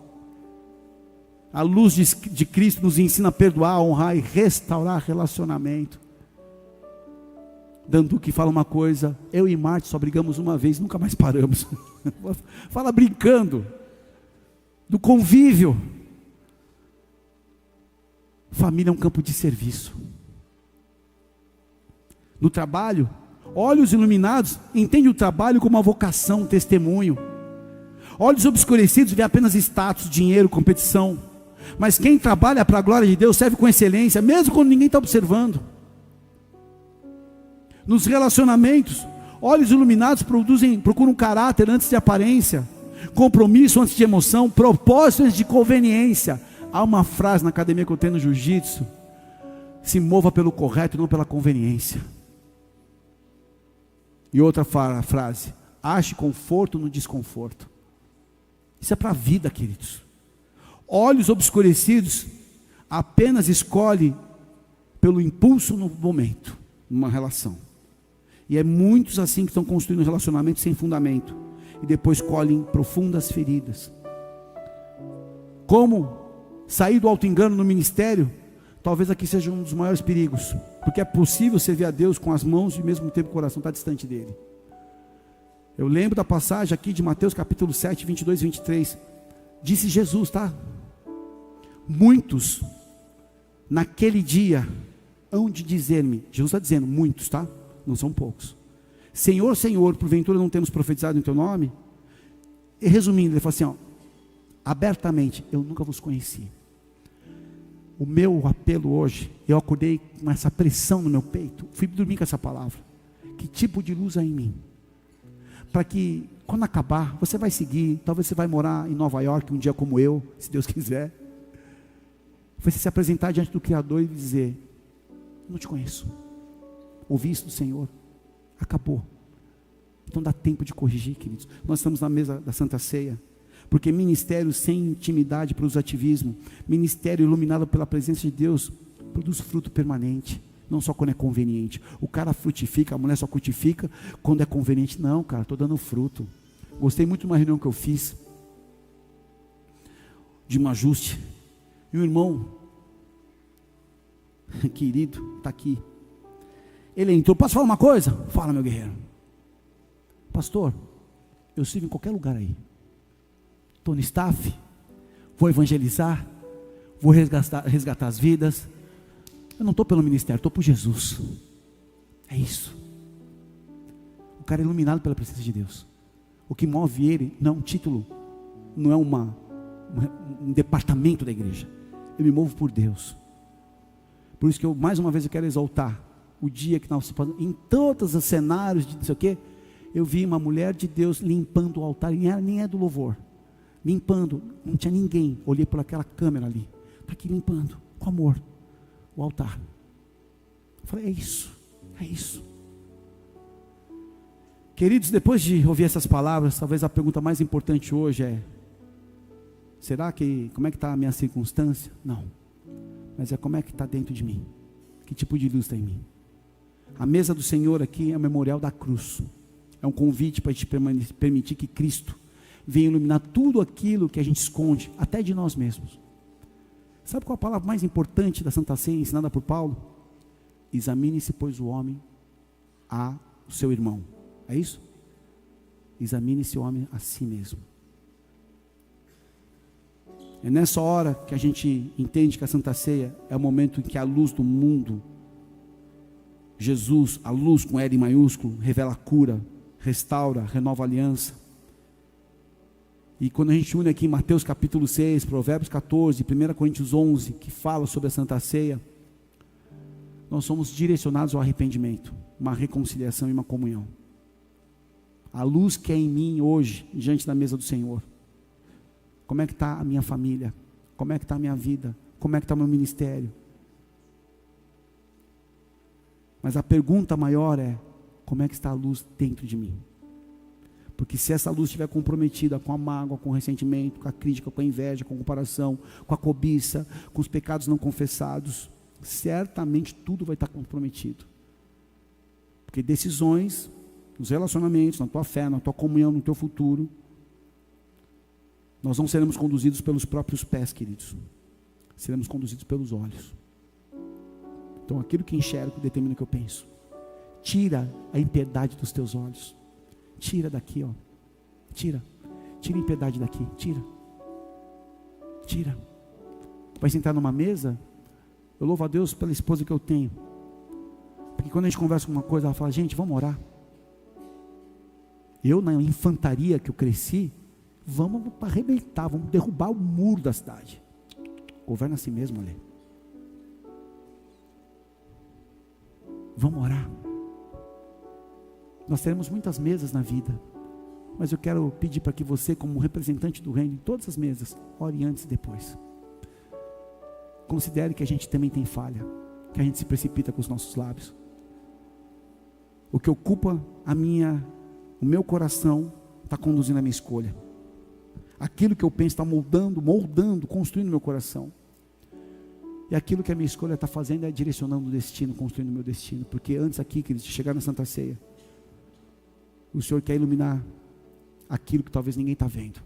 A luz de Cristo nos ensina a perdoar, honrar e restaurar relacionamento. Danduque fala uma coisa: eu e Marte só brigamos uma vez, nunca mais paramos. Fala brincando do convívio. Família é um campo de serviço. No trabalho, olhos iluminados entendem o trabalho como uma vocação, um testemunho. Olhos obscurecidos vê apenas status, dinheiro, competição. Mas quem trabalha para a glória de Deus serve com excelência, mesmo quando ninguém está observando. Nos relacionamentos, olhos iluminados procuram caráter antes de aparência, compromisso antes de emoção, propósito antes de conveniência. Há uma frase na academia que eu tenho no jiu-jitsu: se mova pelo correto, não pela conveniência. E outra frase: ache conforto no desconforto. Isso é para a vida, queridos. Olhos obscurecidos apenas escolhe pelo impulso no momento, numa relação. E é muitos assim que estão construindo um relacionamento sem fundamento, e depois colhem profundas feridas. Como sair do auto-engano no ministério? Talvez aqui seja um dos maiores perigos, porque é possível servir a Deus com as mãos e ao mesmo tempo o coração está distante dele. Eu lembro da passagem aqui de Mateus capítulo 7, 22 e 23. Disse Jesus, tá? Muitos naquele dia hão de dizer-me, Jesus está dizendo, muitos, tá? Não são poucos. Senhor, Senhor, porventura não temos profetizado em teu nome? E resumindo, ele fala assim, abertamente, eu nunca vos conheci. O meu apelo hoje, eu acordei com essa pressão no meu peito, fui dormir com essa palavra. Que tipo de luz há em mim? Para que, quando acabar, você vai seguir, talvez você vai morar em Nova York um dia como eu, se Deus quiser. Você se apresentar diante do Criador e dizer, não te conheço. Ouvi isso do Senhor, acabou. Então dá tempo de corrigir, queridos. Nós estamos na mesa da Santa Ceia, porque ministério sem intimidade produz ativismo. Ministério iluminado pela presença de Deus produz fruto permanente, não só quando é conveniente. O cara frutifica, a mulher só frutifica quando é conveniente. Não, cara, estou dando fruto. Gostei muito de uma reunião que eu fiz, de um ajuste, e um irmão querido está aqui. Ele entrou, posso falar uma coisa? Fala, meu guerreiro. Pastor, eu sirvo em qualquer lugar aí. Estou no staff, vou evangelizar, vou resgatar as vidas. Eu não estou pelo ministério, estou por Jesus. É isso. O cara é iluminado pela presença de Deus. O que move ele não é um título, não é um departamento da igreja. Eu me movo por Deus. Por isso que mais uma vez eu quero exaltar o dia que nós em todos os cenários de não sei o quê, eu vi uma mulher de Deus limpando o altar, nem é do louvor, limpando, não tinha ninguém, olhei por aquela câmera ali, está aqui limpando, com amor, o altar. Eu falei, é isso, é isso. Queridos, depois de ouvir essas palavras, talvez a pergunta mais importante hoje é: como é que está a minha circunstância? Não, mas é como é que está dentro de mim, que tipo de luz está em mim. A mesa do Senhor aqui é o memorial da cruz, é um convite para a gente permitir que Cristo venha iluminar tudo aquilo que a gente esconde, até de nós mesmos. Sabe qual a palavra mais importante da Santa Ceia ensinada por Paulo? Examine-se, pois, o homem o seu irmão. É isso? Examine-se o homem a si mesmo. É nessa hora que a gente entende que a Santa Ceia é o momento em que a luz do mundo, Jesus, a luz com L maiúsculo, revela a cura, restaura, renova a aliança. E quando a gente une aqui em Mateus capítulo 6, Provérbios 14, 1 Coríntios 11, que fala sobre a Santa Ceia, nós somos direcionados ao arrependimento, uma reconciliação e uma comunhão. A luz que é em mim hoje, diante da mesa do Senhor. Como é que está a minha família? Como é que está a minha vida? Como é que está o meu ministério? Mas a pergunta maior é: como é que está a luz dentro de mim? Porque se essa luz estiver comprometida com a mágoa, com o ressentimento, com a crítica, com a inveja, com a comparação, com a cobiça, com os pecados não confessados, certamente tudo vai estar comprometido. Porque decisões, nos relacionamentos, na tua fé, na tua comunhão, no teu futuro, nós não seremos conduzidos pelos próprios pés, queridos. Seremos conduzidos pelos olhos. Então aquilo que enxergo determina o que eu penso. Tira a impiedade dos teus olhos. Tira daqui, ó. Tira a impiedade daqui. Tira. Vai sentar numa mesa. Eu louvo a Deus pela esposa que eu tenho. Porque quando a gente conversa com uma coisa, ela fala: gente, vamos orar. Eu, na infantaria que eu cresci, vamos arrebentar, vamos derrubar o muro da cidade. Governa assim mesmo, olha. Vamos orar. Nós teremos muitas mesas na vida, mas eu quero pedir para que você, como representante do reino, em todas as mesas, ore antes e depois. Considere que a gente também tem falha, que a gente se precipita com os nossos lábios. O que ocupa o meu coração está conduzindo a minha escolha. Aquilo que eu penso está moldando, construindo meu coração. E aquilo que a minha escolha está fazendo é direcionando o destino, construindo o meu destino. Porque antes aqui, queridos, de chegar na Santa Ceia, o Senhor quer iluminar aquilo que talvez ninguém está vendo.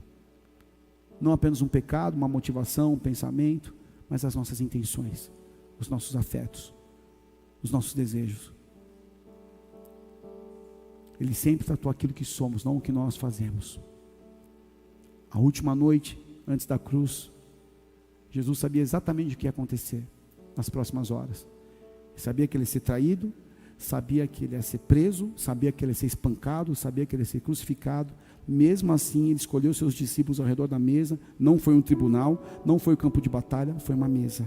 Não apenas um pecado, uma motivação, um pensamento, mas as nossas intenções, os nossos afetos, os nossos desejos. Ele sempre tratou aquilo que somos, não o que nós fazemos. A última noite, antes da cruz, Jesus sabia exatamente o que ia acontecer nas próximas horas. Ele sabia que ele ia ser traído, sabia que ele ia ser preso, sabia que ele ia ser espancado, sabia que ele ia ser crucificado. Mesmo assim, ele escolheu seus discípulos ao redor da mesa. Não foi um tribunal, não foi um campo de batalha, foi uma mesa.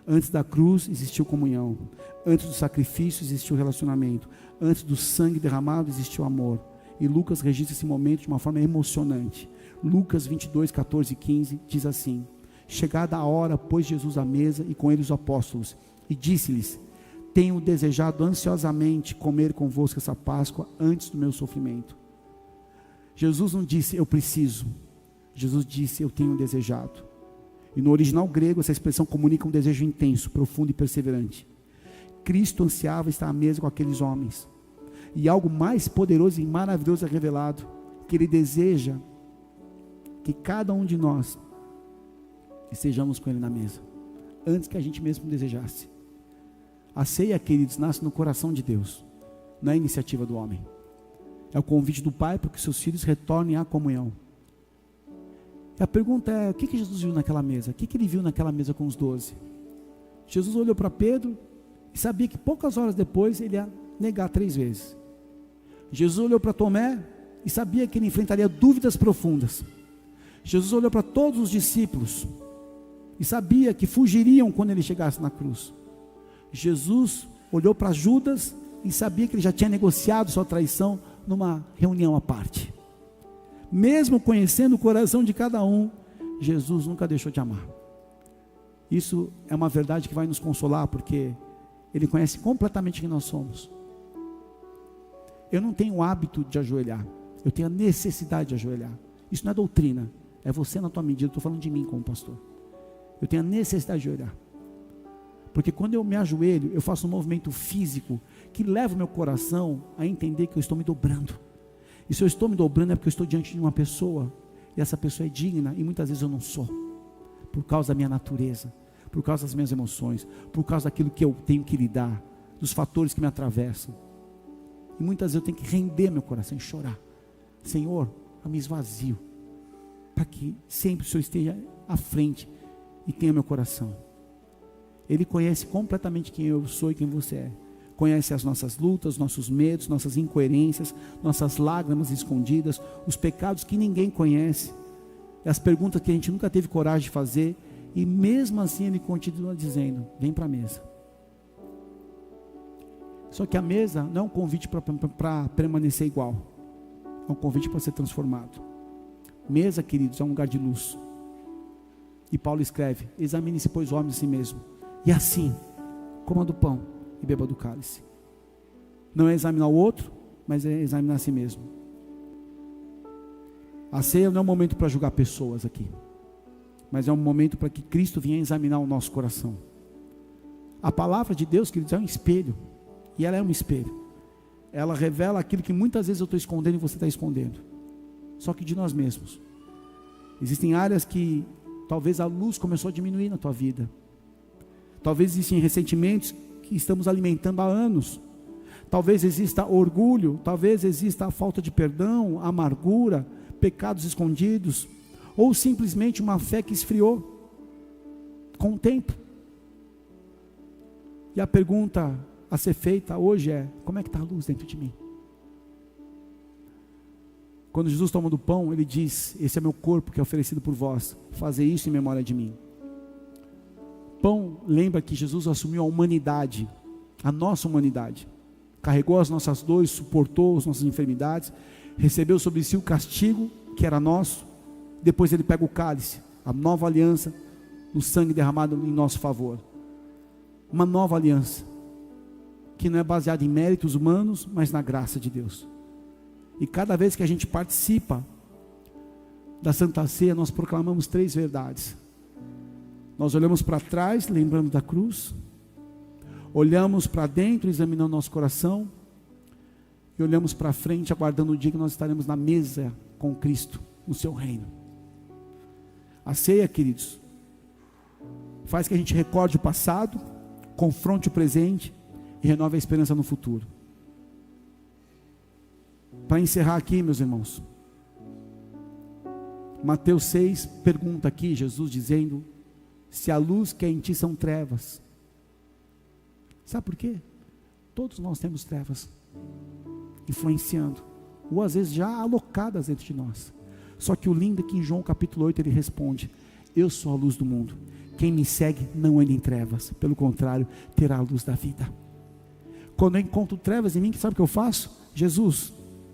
Antes da cruz existiu comunhão, antes do sacrifício existiu relacionamento, antes do sangue derramado existiu amor. E Lucas registra esse momento de uma forma emocionante. Lucas 22, 14 e 15 diz assim: chegada a hora, pôs Jesus à mesa e com ele os apóstolos, e disse-lhes: tenho desejado ansiosamente comer convosco essa Páscoa antes do meu sofrimento. Jesus não disse eu preciso, Jesus disse eu tenho desejado. E no original grego essa expressão comunica um desejo intenso, profundo e perseverante. Cristo ansiava estar à mesa com aqueles homens, e algo mais poderoso e maravilhoso é revelado, que Ele deseja que cada um de nós estejamos com Ele na mesa, antes que a gente mesmo desejasse. A ceia, queridos, nasce no coração de Deus, não é iniciativa do homem. É o convite do Pai para que seus filhos retornem à comunhão. E a pergunta é: o que Jesus viu naquela mesa? O que Ele viu naquela mesa com os 12? Jesus olhou para Pedro e sabia que poucas horas depois ele ia negar 3 vezes. Jesus olhou para Tomé e sabia que ele enfrentaria dúvidas profundas. Jesus olhou para todos os discípulos e sabia que fugiriam quando ele chegasse na cruz. Jesus olhou para Judas e sabia que ele já tinha negociado sua traição numa reunião à parte. Mesmo conhecendo o coração de cada um, Jesus nunca deixou de amar. Isso é uma verdade que vai nos consolar, porque Ele conhece completamente quem nós somos. Eu não tenho o hábito de ajoelhar, eu tenho a necessidade de ajoelhar. Isso não é doutrina, é você na tua medida. Estou falando de mim como pastor. Eu tenho a necessidade de ajoelhar, porque quando eu me ajoelho, eu faço um movimento físico que leva o meu coração a entender que eu estou me dobrando. E se eu estou me dobrando é porque eu estou diante de uma pessoa, e essa pessoa é digna, e muitas vezes eu não sou, por causa da minha natureza, por causa das minhas emoções, por causa daquilo que eu tenho que lidar, dos fatores que me atravessam. E muitas vezes eu tenho que render meu coração e chorar. Senhor, eu me esvazio, para que sempre o Senhor esteja à frente e tenha meu coração. Ele conhece completamente quem eu sou e quem você é. Conhece as nossas lutas, nossos medos, nossas incoerências, nossas lágrimas escondidas, os pecados que ninguém conhece, as perguntas que a gente nunca teve coragem de fazer, e mesmo assim Ele continua dizendo: vem para a mesa. Só que a mesa não é um convite para permanecer igual, é um convite para ser transformado. Mesa, queridos, é um lugar de luz. E Paulo escreve: examine-se, pois, o homem a si mesmo, e assim, coma do pão e beba do cálice. Não é examinar o outro, mas é examinar a si mesmo. A ceia não é um momento para julgar pessoas aqui, mas é um momento para que Cristo venha examinar o nosso coração. A palavra de Deus, queridos, é um espelho, e ela é um espelho. Ela revela aquilo que muitas vezes eu estou escondendo e você está escondendo, só que de nós mesmos. Existem áreas que talvez a luz começou a diminuir na tua vida. Talvez existem ressentimentos que estamos alimentando há anos. Talvez exista orgulho, talvez exista a falta de perdão, amargura, pecados escondidos, ou simplesmente uma fé que esfriou com o tempo. E a pergunta a ser feita hoje é: como é que está a luz dentro de mim? Quando Jesus toma do pão, Ele diz: esse é meu corpo que é oferecido por vós, fazei isso em memória de mim. Pão lembra que Jesus assumiu a humanidade, a nossa humanidade, carregou as nossas dores, suportou as nossas enfermidades, recebeu sobre si o castigo que era nosso. Depois Ele pega o cálice, a nova aliança, o sangue derramado em nosso favor, uma nova aliança, que não é baseada em méritos humanos, mas na graça de Deus. E cada vez que a gente participa da Santa Ceia, nós proclamamos 3 verdades. Nós olhamos para trás, lembrando da cruz, olhamos para dentro, examinando nosso coração, e olhamos para frente, aguardando o dia que nós estaremos na mesa com Cristo, no seu reino. A ceia, queridos, faz que a gente recorde o passado, confronte o presente e renove a esperança no futuro. Para encerrar aqui, meus irmãos, Mateus 6 pergunta aqui, Jesus dizendo: se a luz que é em ti são trevas. Sabe por quê? Todos nós temos trevas influenciando, ou às vezes já alocadas dentro de nós. Só que o lindo é que em João capítulo 8 Ele responde: eu sou a luz do mundo, quem me segue não anda em trevas, pelo contrário, terá a luz da vida. Quando eu encontro trevas em mim, sabe o que eu faço? Jesus,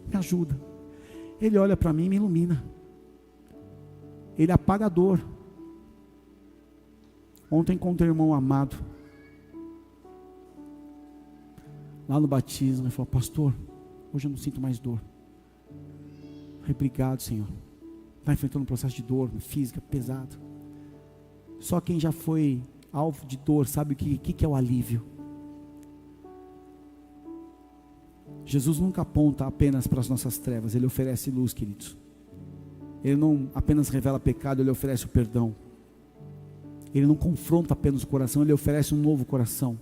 me ajuda. Ele olha para mim e me ilumina. Ele apaga a dor. Ontem encontrei um irmão amado lá no batismo. Ele falou: pastor, hoje eu não sinto mais dor. Ai, obrigado, Senhor. Está enfrentando um processo de dor física pesado. Só quem já foi alvo de dor sabe o que é o alívio. Jesus nunca aponta apenas para as nossas trevas, Ele oferece luz, queridos. Ele não apenas revela pecado, Ele oferece o perdão. Ele não confronta apenas o coração, Ele oferece um novo coração.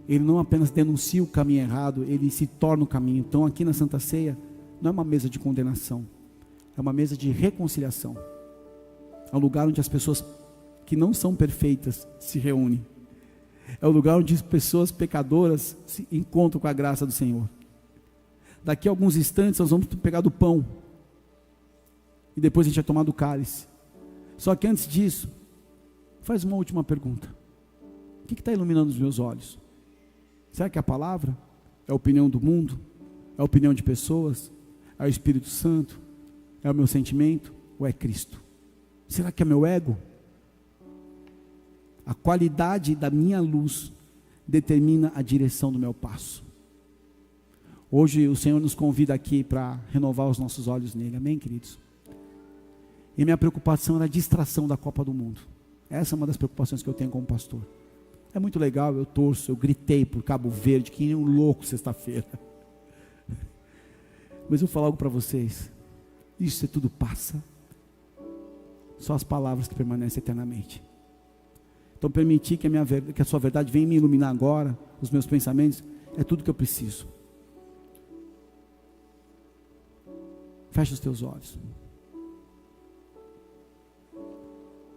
Ele não apenas denuncia o caminho errado, Ele se torna o caminho. Então aqui na Santa Ceia, não é uma mesa de condenação, é uma mesa de reconciliação. É um lugar onde as pessoas que não são perfeitas se reúnem. É o lugar onde pessoas pecadoras se encontram com a graça do Senhor. Daqui a alguns instantes nós vamos pegar do pão, e depois a gente vai tomar do cálice. Só que antes disso, faz uma última pergunta: o que está iluminando os meus olhos? Será que é a palavra? É a opinião do mundo? É a opinião de pessoas? É o Espírito Santo? É o meu sentimento? Ou é Cristo? Será que é meu ego? A qualidade da minha luz determina a direção do meu passo. Hoje o Senhor nos convida aqui para renovar os nossos olhos nele, amém, queridos? E minha preocupação era a distração da Copa do Mundo. Essa é uma das preocupações que eu tenho como pastor. É muito legal, eu torço, eu gritei por Cabo Verde, que nem um louco sexta-feira. Mas eu vou falar algo para vocês, isso tudo passa, só as palavras que permanecem eternamente. Então permitir que a sua verdade venha me iluminar agora, os meus pensamentos, é tudo que eu preciso. Fecha os teus olhos.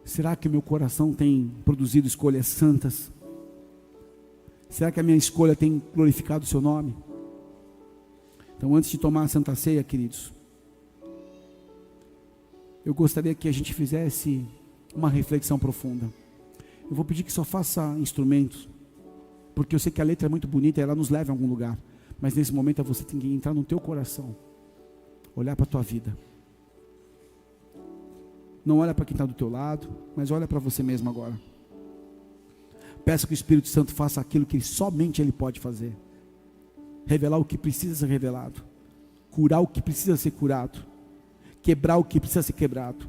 Será que o meu coração tem produzido escolhas santas? Será que a minha escolha tem glorificado o seu nome? Então, antes de tomar a Santa Ceia, queridos, eu gostaria que a gente fizesse uma reflexão profunda. Eu vou pedir que só faça instrumentos, porque eu sei que a letra é muito bonita e ela nos leva a algum lugar, mas nesse momento você tem que entrar no teu coração, olhar para a tua vida. Não olha para quem está do teu lado, mas olha para você mesmo agora. Peça que o Espírito Santo faça aquilo que somente Ele pode fazer. Revelar o que precisa ser revelado. Curar o que precisa ser curado. Quebrar o que precisa ser quebrado.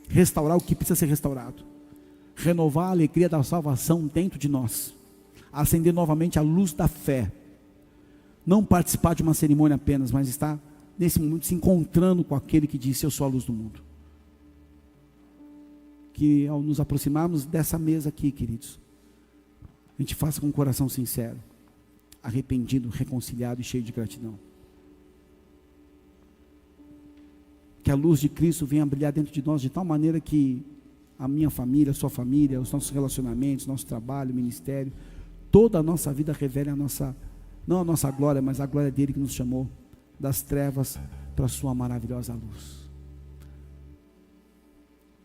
Restaurar o que precisa ser restaurado. Renovar a alegria da salvação dentro de nós. Acender novamente a luz da fé. Não participar de uma cerimônia apenas, mas estar nesse momento se encontrando com aquele que disse: eu sou a luz do mundo. Que ao nos aproximarmos dessa mesa aqui, queridos, a gente faça com um coração sincero, arrependido, reconciliado e cheio de gratidão. Que a luz de Cristo venha brilhar dentro de nós de tal maneira que a minha família, a sua família, os nossos relacionamentos, nosso trabalho, ministério, toda a nossa vida revele a nossa, não a nossa glória, mas a glória dele que nos chamou das trevas para a sua maravilhosa luz.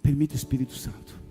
Permita o Espírito Santo.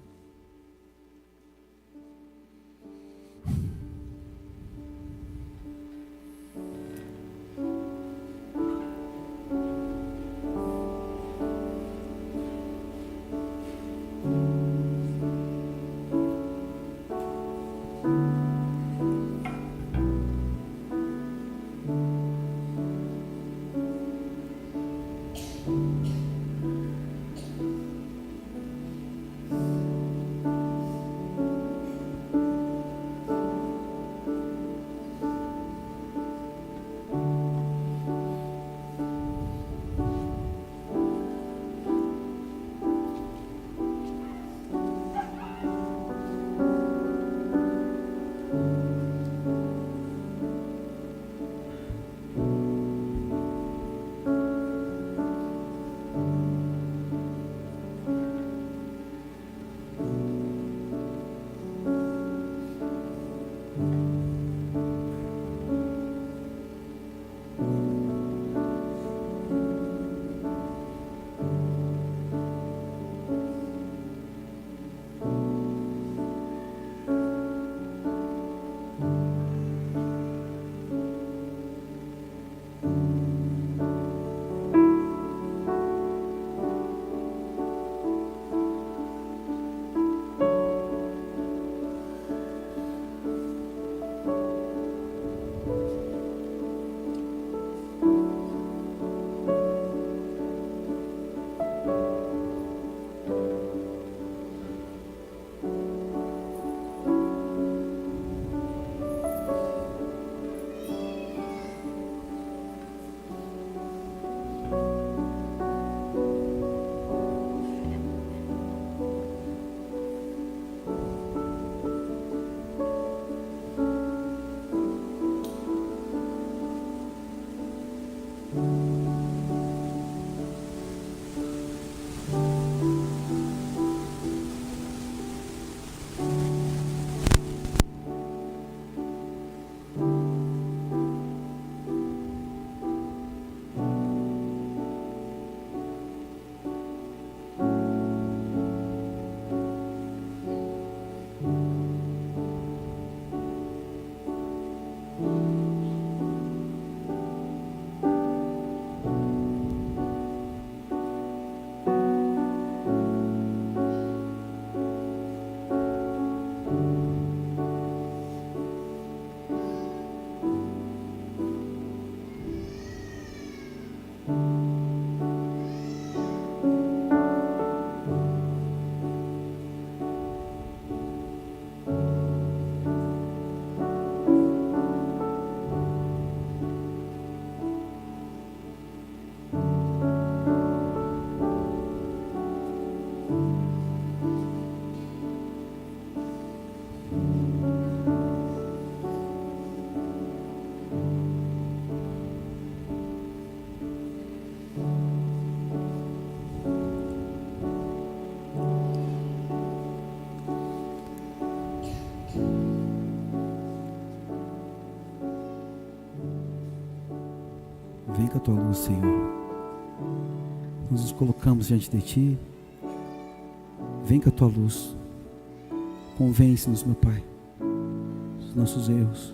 com a tua luz, Senhor. Nós nos colocamos diante de ti. Vem com a tua luz. Convence-nos, meu Pai, dos nossos erros.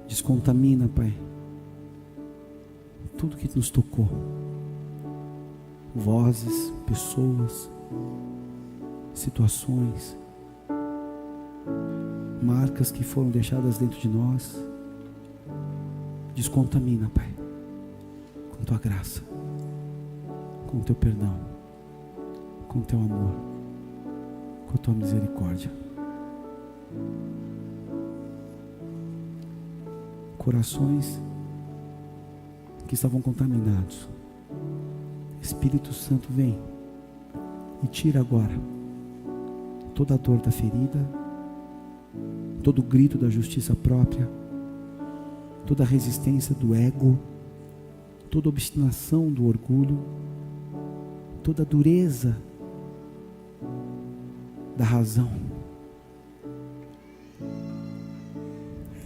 Descontamina, Pai, tudo que nos tocou. Vozes, pessoas, situações, marcas que foram deixadas dentro de nós. Descontamina, Pai, com tua graça, com teu perdão, com teu amor, com a tua misericórdia. Corações que estavam contaminados, Espírito Santo, vem e tira agora toda a dor da ferida, todo o grito da justiça própria, toda a resistência do ego, toda a obstinação do orgulho, toda a dureza da razão.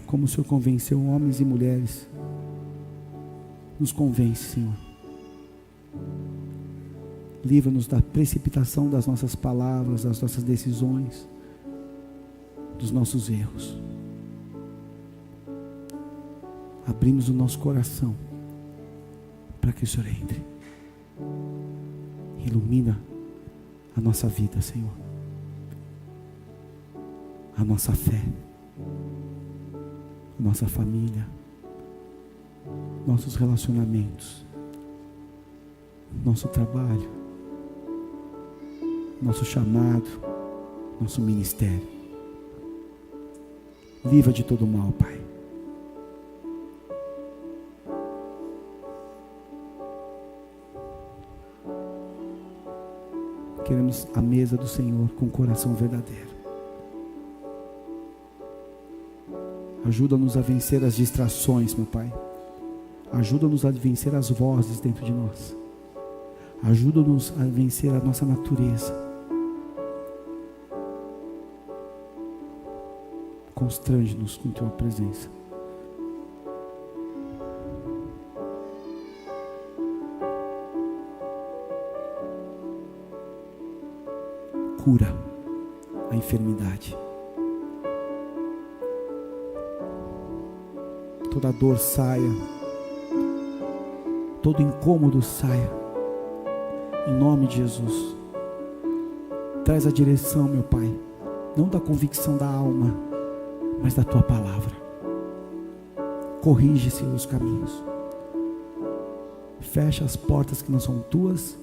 Como o Senhor convenceu homens e mulheres, nos convence, Senhor. Livra-nos da precipitação das nossas palavras, das nossas decisões, dos nossos erros. Abrimos o nosso coração para que o Senhor entre. Ilumina a nossa vida, Senhor. A nossa fé, a nossa família, nossos relacionamentos, nosso trabalho, nosso chamado, nosso ministério. Livra de todo mal, Pai. Queremos a mesa do Senhor com coração verdadeiro. Ajuda-nos a vencer as distrações, meu Pai. Ajuda-nos a vencer as vozes dentro de nós. Ajuda-nos a vencer a nossa natureza. Constrange-nos com tua presença. Cura a enfermidade. Toda dor saia, todo incômodo saia, em nome de Jesus. Traz a direção, meu Pai, não da convicção da alma, mas da tua palavra. Corrige, Senhor, os caminhos. Fecha as portas que não são tuas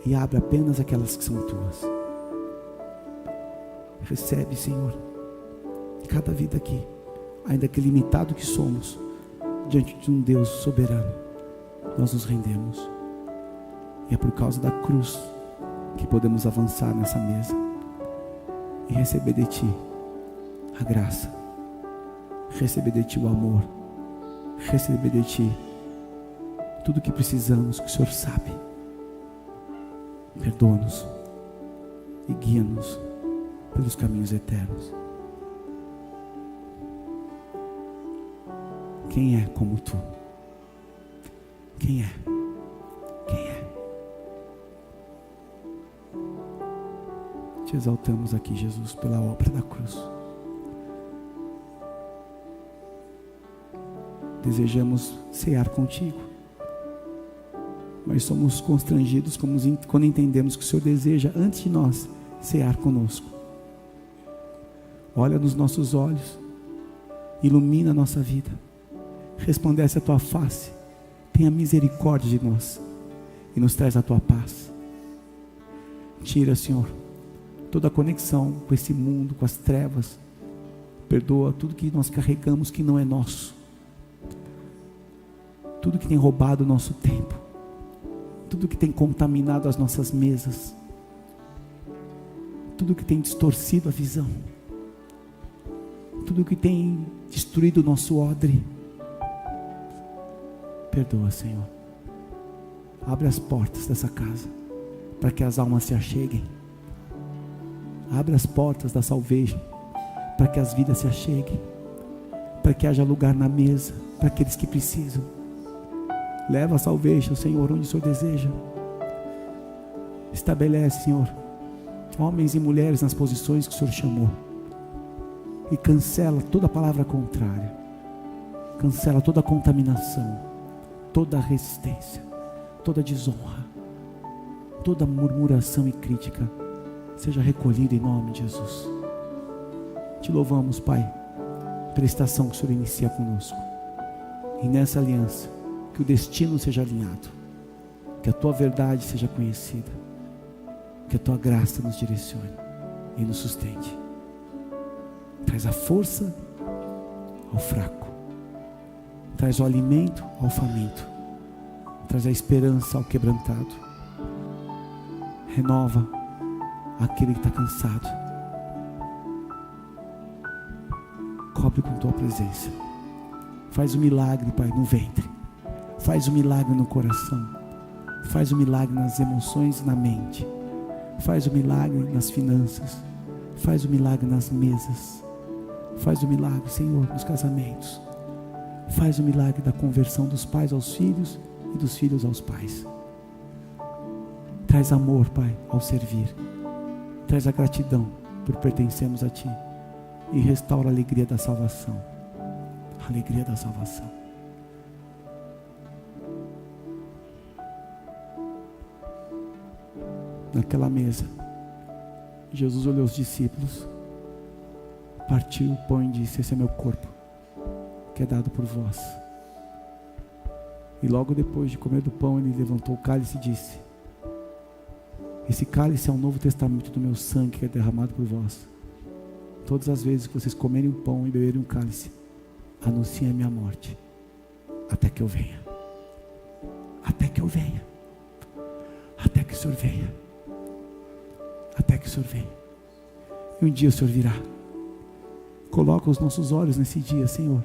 e abre apenas aquelas que são tuas. Recebe, Senhor, cada vida aqui, ainda que limitado que somos, diante de um Deus soberano, nós nos rendemos. E é por causa da cruz que podemos avançar nessa mesa e receber de Ti a graça, receber de Ti o amor, receber de Ti tudo o que precisamos, que o Senhor sabe. Perdoa-nos e guia-nos pelos caminhos eternos. Quem é como Tu? Quem é? Quem é? Te exaltamos aqui, Jesus, pela obra da cruz. Desejamos cear contigo, mas somos constrangidos quando entendemos que o Senhor deseja, antes de nós, cear conosco. Olha nos nossos olhos, ilumina a nossa vida, resplandece a tua face, tenha misericórdia de nós e nos traz a tua paz. Tira, Senhor, toda a conexão com esse mundo, com as trevas. Perdoa tudo que nós carregamos que não é nosso, tudo que tem roubado o nosso tempo, tudo que tem contaminado as nossas mesas, tudo que tem distorcido a visão, tudo que tem destruído o nosso odre. Perdoa, Senhor. Abre as portas dessa casa para que as almas se acheguem. Abre as portas da salvação para que as vidas se acheguem, para que haja lugar na mesa para aqueles que precisam. Leva a salvação, Senhor, onde o Senhor deseja. Estabelece, Senhor, homens e mulheres nas posições que o Senhor chamou. E cancela toda palavra contrária. Cancela toda contaminação, toda resistência, toda desonra, toda murmuração e crítica. Seja recolhida em nome de Jesus. Te louvamos, Pai, pela estação que o Senhor inicia conosco. E nessa aliança, que o destino seja alinhado, que a Tua verdade seja conhecida, que a Tua graça nos direcione e nos sustente. Traz a força ao fraco, traz o alimento ao faminto, traz a esperança ao quebrantado, renova aquele que está cansado, cobre com Tua presença, faz um milagre, Pai, no ventre, faz um milagre no coração, faz um milagre nas emoções e na mente, faz um milagre nas finanças, faz um milagre nas mesas, faz um milagre, Senhor, nos casamentos, faz o milagre da conversão dos pais aos filhos e dos filhos aos pais. Traz amor, Pai, ao servir, traz a gratidão por pertencermos a Ti e restaura a alegria da salvação, a alegria da salvação. Naquela mesa, Jesus olhou os discípulos, partiu o pão e disse: esse é meu corpo, que é dado por vós. E logo depois de comer do pão, ele levantou o cálice e disse: esse cálice é o novo testamento do meu sangue, que é derramado por vós. Todas as vezes que vocês comerem o pão e beberem o cálice, anunciem a minha morte, até que eu venha. Até que eu venha. Até que o Senhor venha. Até que o Senhor venha. E um dia o Senhor virá. Coloca os nossos olhos nesse dia, Senhor.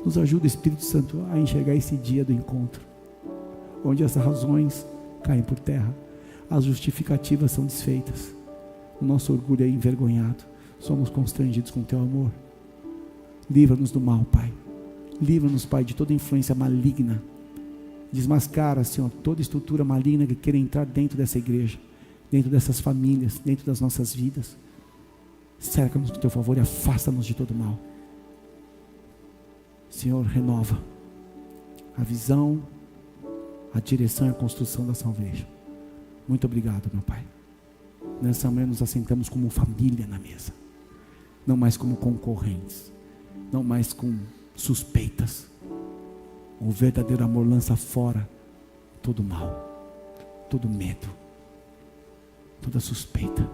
Nos ajuda, Espírito Santo, a enxergar esse dia do encontro, onde as razões caem por terra, as justificativas são desfeitas, o nosso orgulho é envergonhado, somos constrangidos com o Teu amor. Livra-nos do mal, Pai. Livra-nos, Pai, de toda influência maligna. Desmascara, Senhor, toda estrutura maligna que queira entrar dentro dessa igreja, dentro dessas famílias, dentro das nossas vidas. Cerca-nos com Teu favor e afasta-nos de todo mal. Senhor, renova a visão, a direção e a construção da salvação. Muito obrigado, meu Pai. Nessa manhã nos assentamos como família na mesa, não mais como concorrentes, não mais com suspeitas. O verdadeiro amor lança fora todo mal, todo medo, toda suspeita.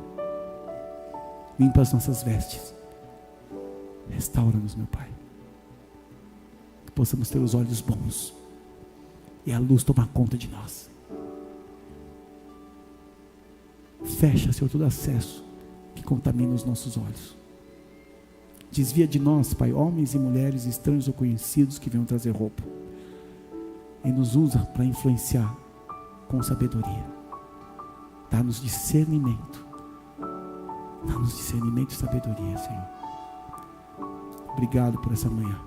Limpa as nossas vestes, restaura-nos, meu Pai, que possamos ter os olhos bons e a luz tomar conta de nós. Fecha, Senhor, todo acesso que contamina os nossos olhos. Desvia de nós, Pai, homens e mulheres, estranhos ou conhecidos, que venham trazer roupa, e nos usa para influenciar com sabedoria. Dá-nos discernimento. Dá-nos discernimento e sabedoria, Senhor. Obrigado por essa manhã.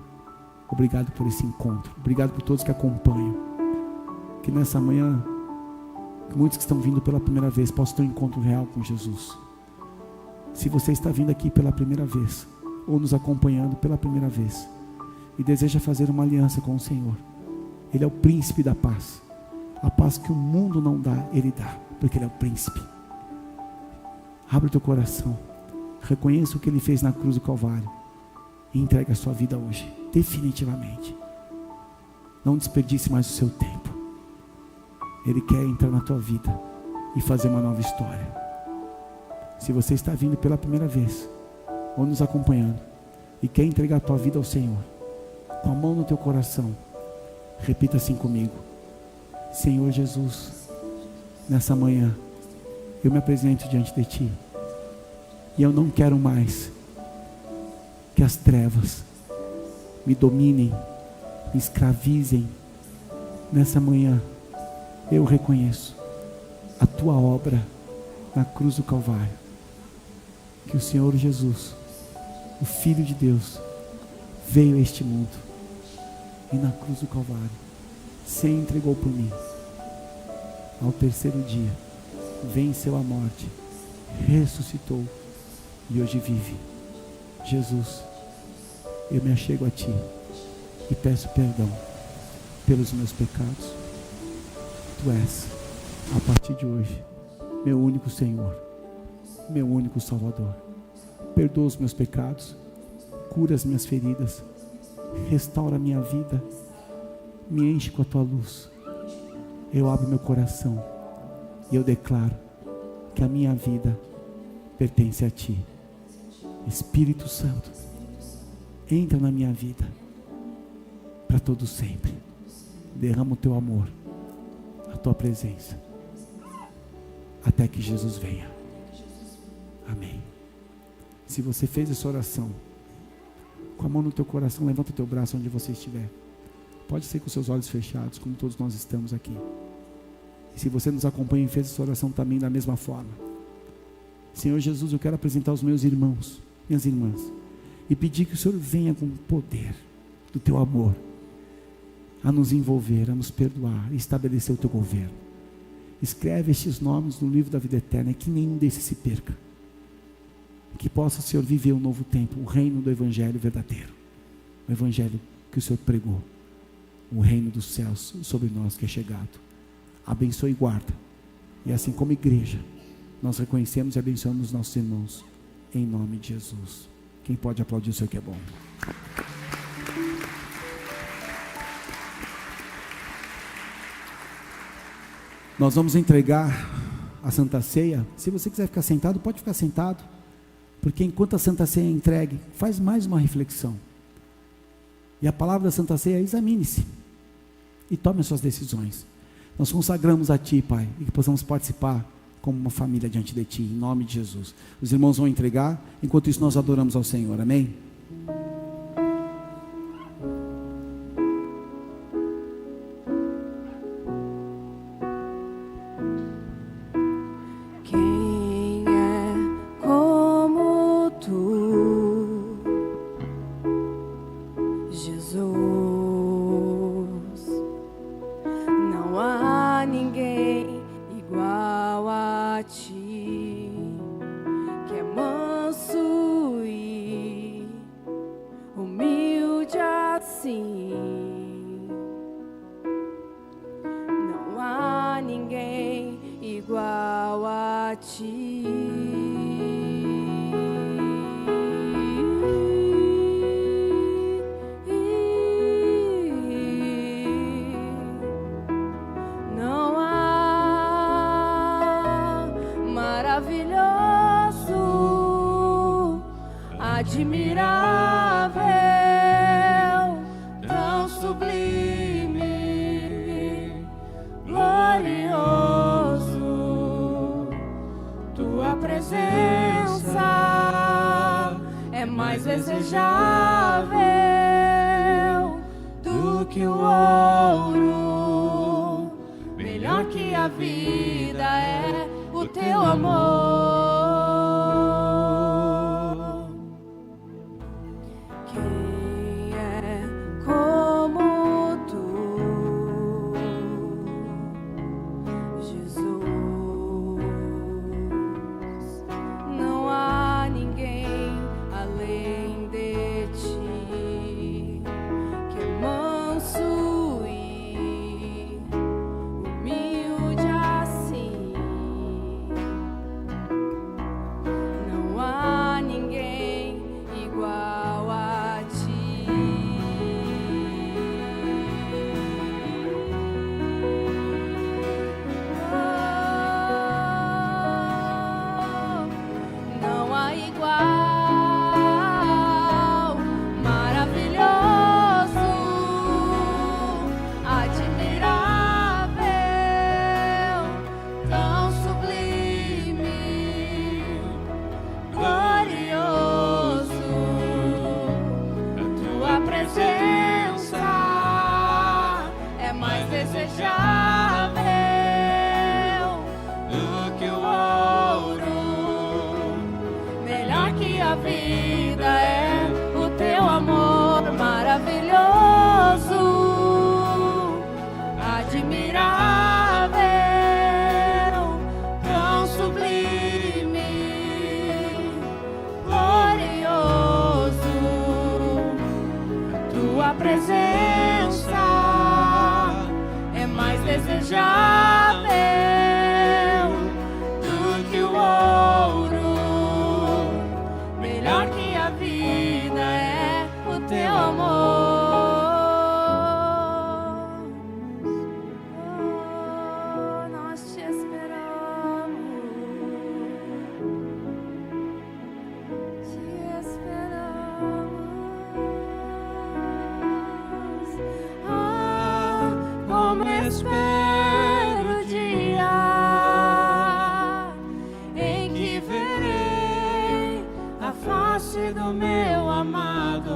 Obrigado por esse encontro. Obrigado por todos que acompanham. Que nessa manhã, muitos que estão vindo pela primeira vez possam ter um encontro real com Jesus. Se você está vindo aqui pela primeira vez, ou nos acompanhando pela primeira vez, e deseja fazer uma aliança com o Senhor, Ele é o príncipe da paz. A paz que o mundo não dá, Ele dá, porque Ele é o príncipe. Abre o teu coração, reconheça o que Ele fez na cruz do Calvário, e entregue a sua vida hoje, definitivamente. Não desperdice mais o seu tempo. Ele quer entrar na tua vida e fazer uma nova história. Se você está vindo pela primeira vez, ou nos acompanhando, e quer entregar a tua vida ao Senhor, com a mão no teu coração, repita assim comigo: Senhor Jesus, nessa manhã, eu me apresento diante de Ti, e eu não quero mais que as trevas me dominem, me escravizem. Nessa manhã, eu reconheço a Tua obra na cruz do Calvário, que o Senhor Jesus, o Filho de Deus, veio a este mundo, e na cruz do Calvário se entregou por mim. Ao terceiro dia, venceu a morte, ressuscitou e hoje vive. Jesus, eu me achego a Ti e peço perdão pelos meus pecados. Tu és, a partir de hoje, meu único Senhor, meu único Salvador. Perdoa os meus pecados, cura as minhas feridas, restaura a minha vida, me enche com a Tua luz. Eu abro meu coração e eu declaro que a minha vida pertence a Ti. Espírito Santo, entra na minha vida para todo sempre. Derrama o Teu amor, a Tua presença, até que Jesus venha. Amém. Se você fez essa oração, com a mão no teu coração, levanta o teu braço onde você estiver. Pode ser com os seus olhos fechados, como todos nós estamos aqui. E se você nos acompanha e fez essa oração também da mesma forma. Senhor Jesus, eu quero apresentar os meus irmãos, minhas irmãs, e pedir que o Senhor venha com o poder do Teu amor, a nos envolver, a nos perdoar e estabelecer o Teu governo. Escreve estes nomes no livro da vida eterna, e que nenhum desses se perca. Que possa, Senhor, viver um novo tempo, o reino do Evangelho verdadeiro, o Evangelho que o Senhor pregou, o reino dos céus sobre nós que é chegado. Abençoe e guarda, e assim como igreja, nós reconhecemos e abençoamos os nossos irmãos, em nome de Jesus. Quem pode aplaudir o Senhor que é bom? Nós vamos entregar a Santa Ceia. Se você quiser ficar sentado, pode ficar sentado, porque enquanto a Santa Ceia é entregue, faz mais uma reflexão. E a palavra da Santa Ceia é: examine-se e tome as suas decisões. Nós consagramos a Ti, Pai, e que possamos participar como uma família diante de Ti, em nome de Jesus. Os irmãos vão entregar, enquanto isso nós adoramos ao Senhor, amém? face do meu amado.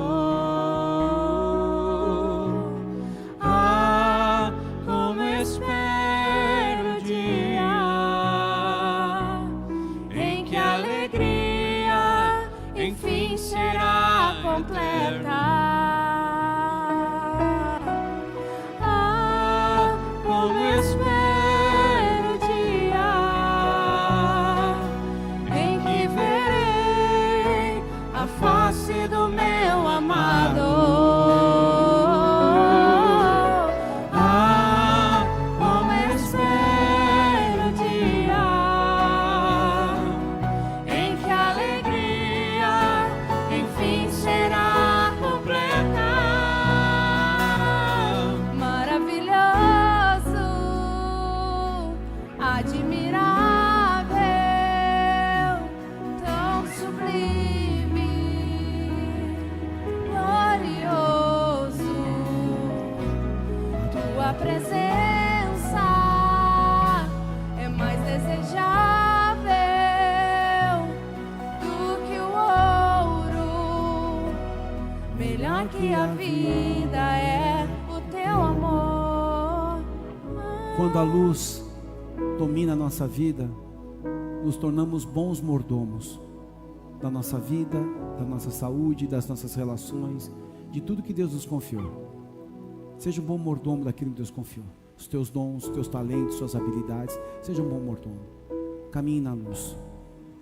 Ah, como espero o dia em que a alegria enfim será completa. Do meu amado. Ah, como espero o dia em que a alegria enfim será completa. Maravilhoso, admirável, tão sublime, tua presença é mais desejável do que o ouro, melhor que a vida é o teu amor. Quando a luz domina a nossa vida, nos tornamos bons mordomos da nossa vida, da nossa saúde, das nossas relações, de tudo que Deus nos confiou. Seja um bom mordomo daquilo que Deus confiou. Os teus dons, os teus talentos, suas habilidades. Seja um bom mordomo. Caminhe na luz.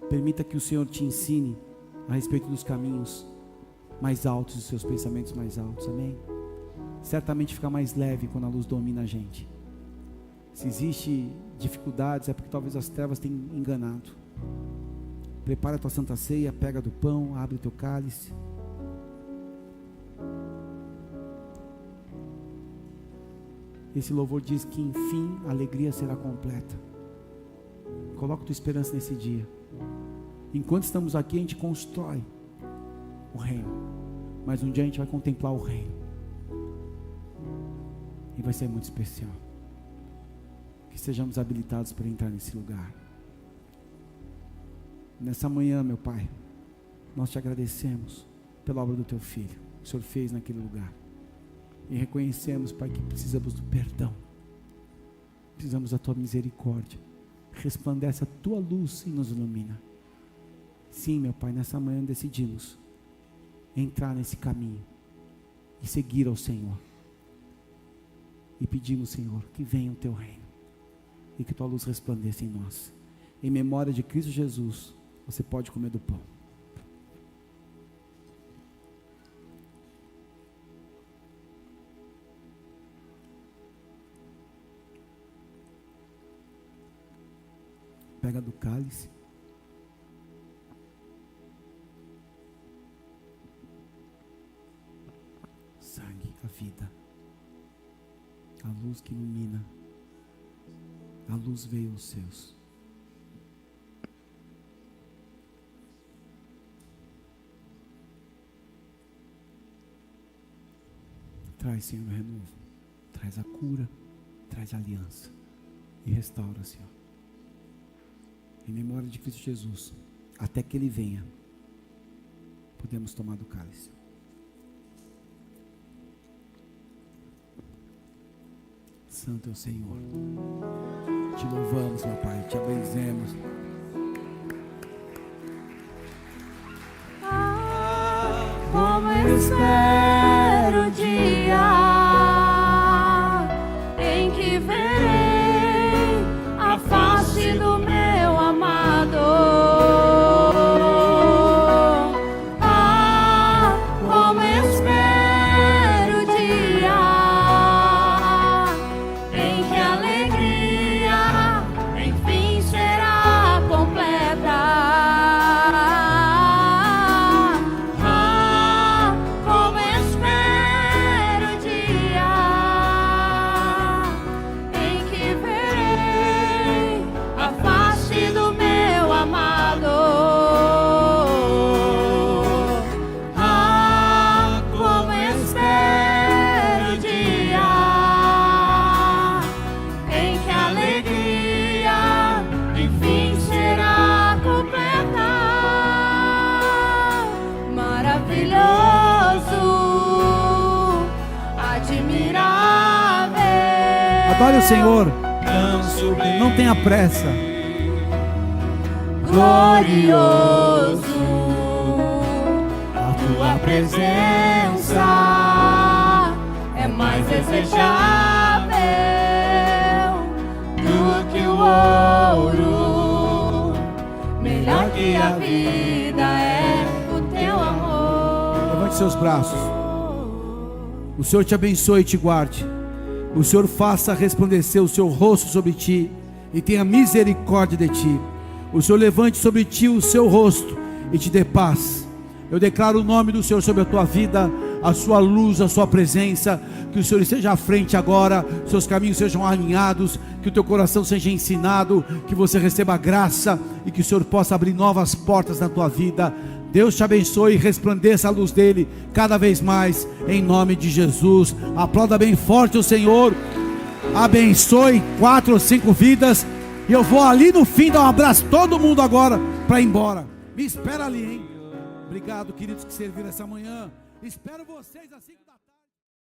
Permita que o Senhor te ensine a respeito dos caminhos mais altos, os seus pensamentos mais altos. Amém? Certamente fica mais leve quando a luz domina a gente. Se existe dificuldades, é porque talvez as trevas tenham enganado. Prepara a tua santa ceia, pega do pão, abre o teu cálice. Esse louvor diz que enfim a alegria será completa. Coloca tua esperança nesse dia. Enquanto estamos aqui, a gente constrói o reino, mas um dia a gente vai contemplar o reino e vai ser muito especial. Que sejamos habilitados para entrar nesse lugar. Nessa manhã, meu Pai, nós te agradecemos pela obra do teu Filho que o Senhor fez naquele lugar. E reconhecemos, Pai, que precisamos do perdão, precisamos da tua misericórdia. Resplandece a tua luz e nos ilumina. Sim, meu Pai, nessa manhã decidimos entrar nesse caminho e seguir ao Senhor. E pedimos, Senhor, que venha o teu reino e que tua luz resplandeça em nós. Em memória de Cristo Jesus, você pode comer do pão. Pega do cálice. Sangue, a vida, a luz que ilumina, a luz veio aos seus. Traz, Senhor, o renovo, traz a cura, traz a aliança e restaura, Senhor. Em memória de Cristo Jesus, até que Ele venha, podemos tomar do cálice. Santo é o Senhor. Te louvamos, meu Pai, te bendizemos. Como eu espero o dia em que verei a face do meu amado. Ah, como eu espero o dia em que a alegria enfim será completa. A Adore o Senhor. tão sublime, Não tenha pressa. glorioso, a tua presença é mais desejável do que o ouro, melhor que a vida é o teu amor. Levante seus braços. O Senhor te abençoe e te guarde. O Senhor faça resplandecer o seu rosto sobre ti e tenha misericórdia de ti. O Senhor levante sobre ti o seu rosto e te dê paz. Eu declaro o nome do Senhor sobre a tua vida, a sua luz, a sua presença. Que o Senhor esteja à frente agora, seus caminhos sejam alinhados, que o teu coração seja ensinado, que você receba graça e que o Senhor possa abrir novas portas na tua vida. Deus te abençoe e resplandeça a luz dele cada vez mais, em nome de Jesus. Aplauda bem forte o Senhor. Abençoe 4 ou 5 vidas. E eu vou ali no fim dar um abraço a todo mundo agora para ir embora. Me espera ali, hein? Obrigado, queridos que serviram essa manhã. Espero vocês assim.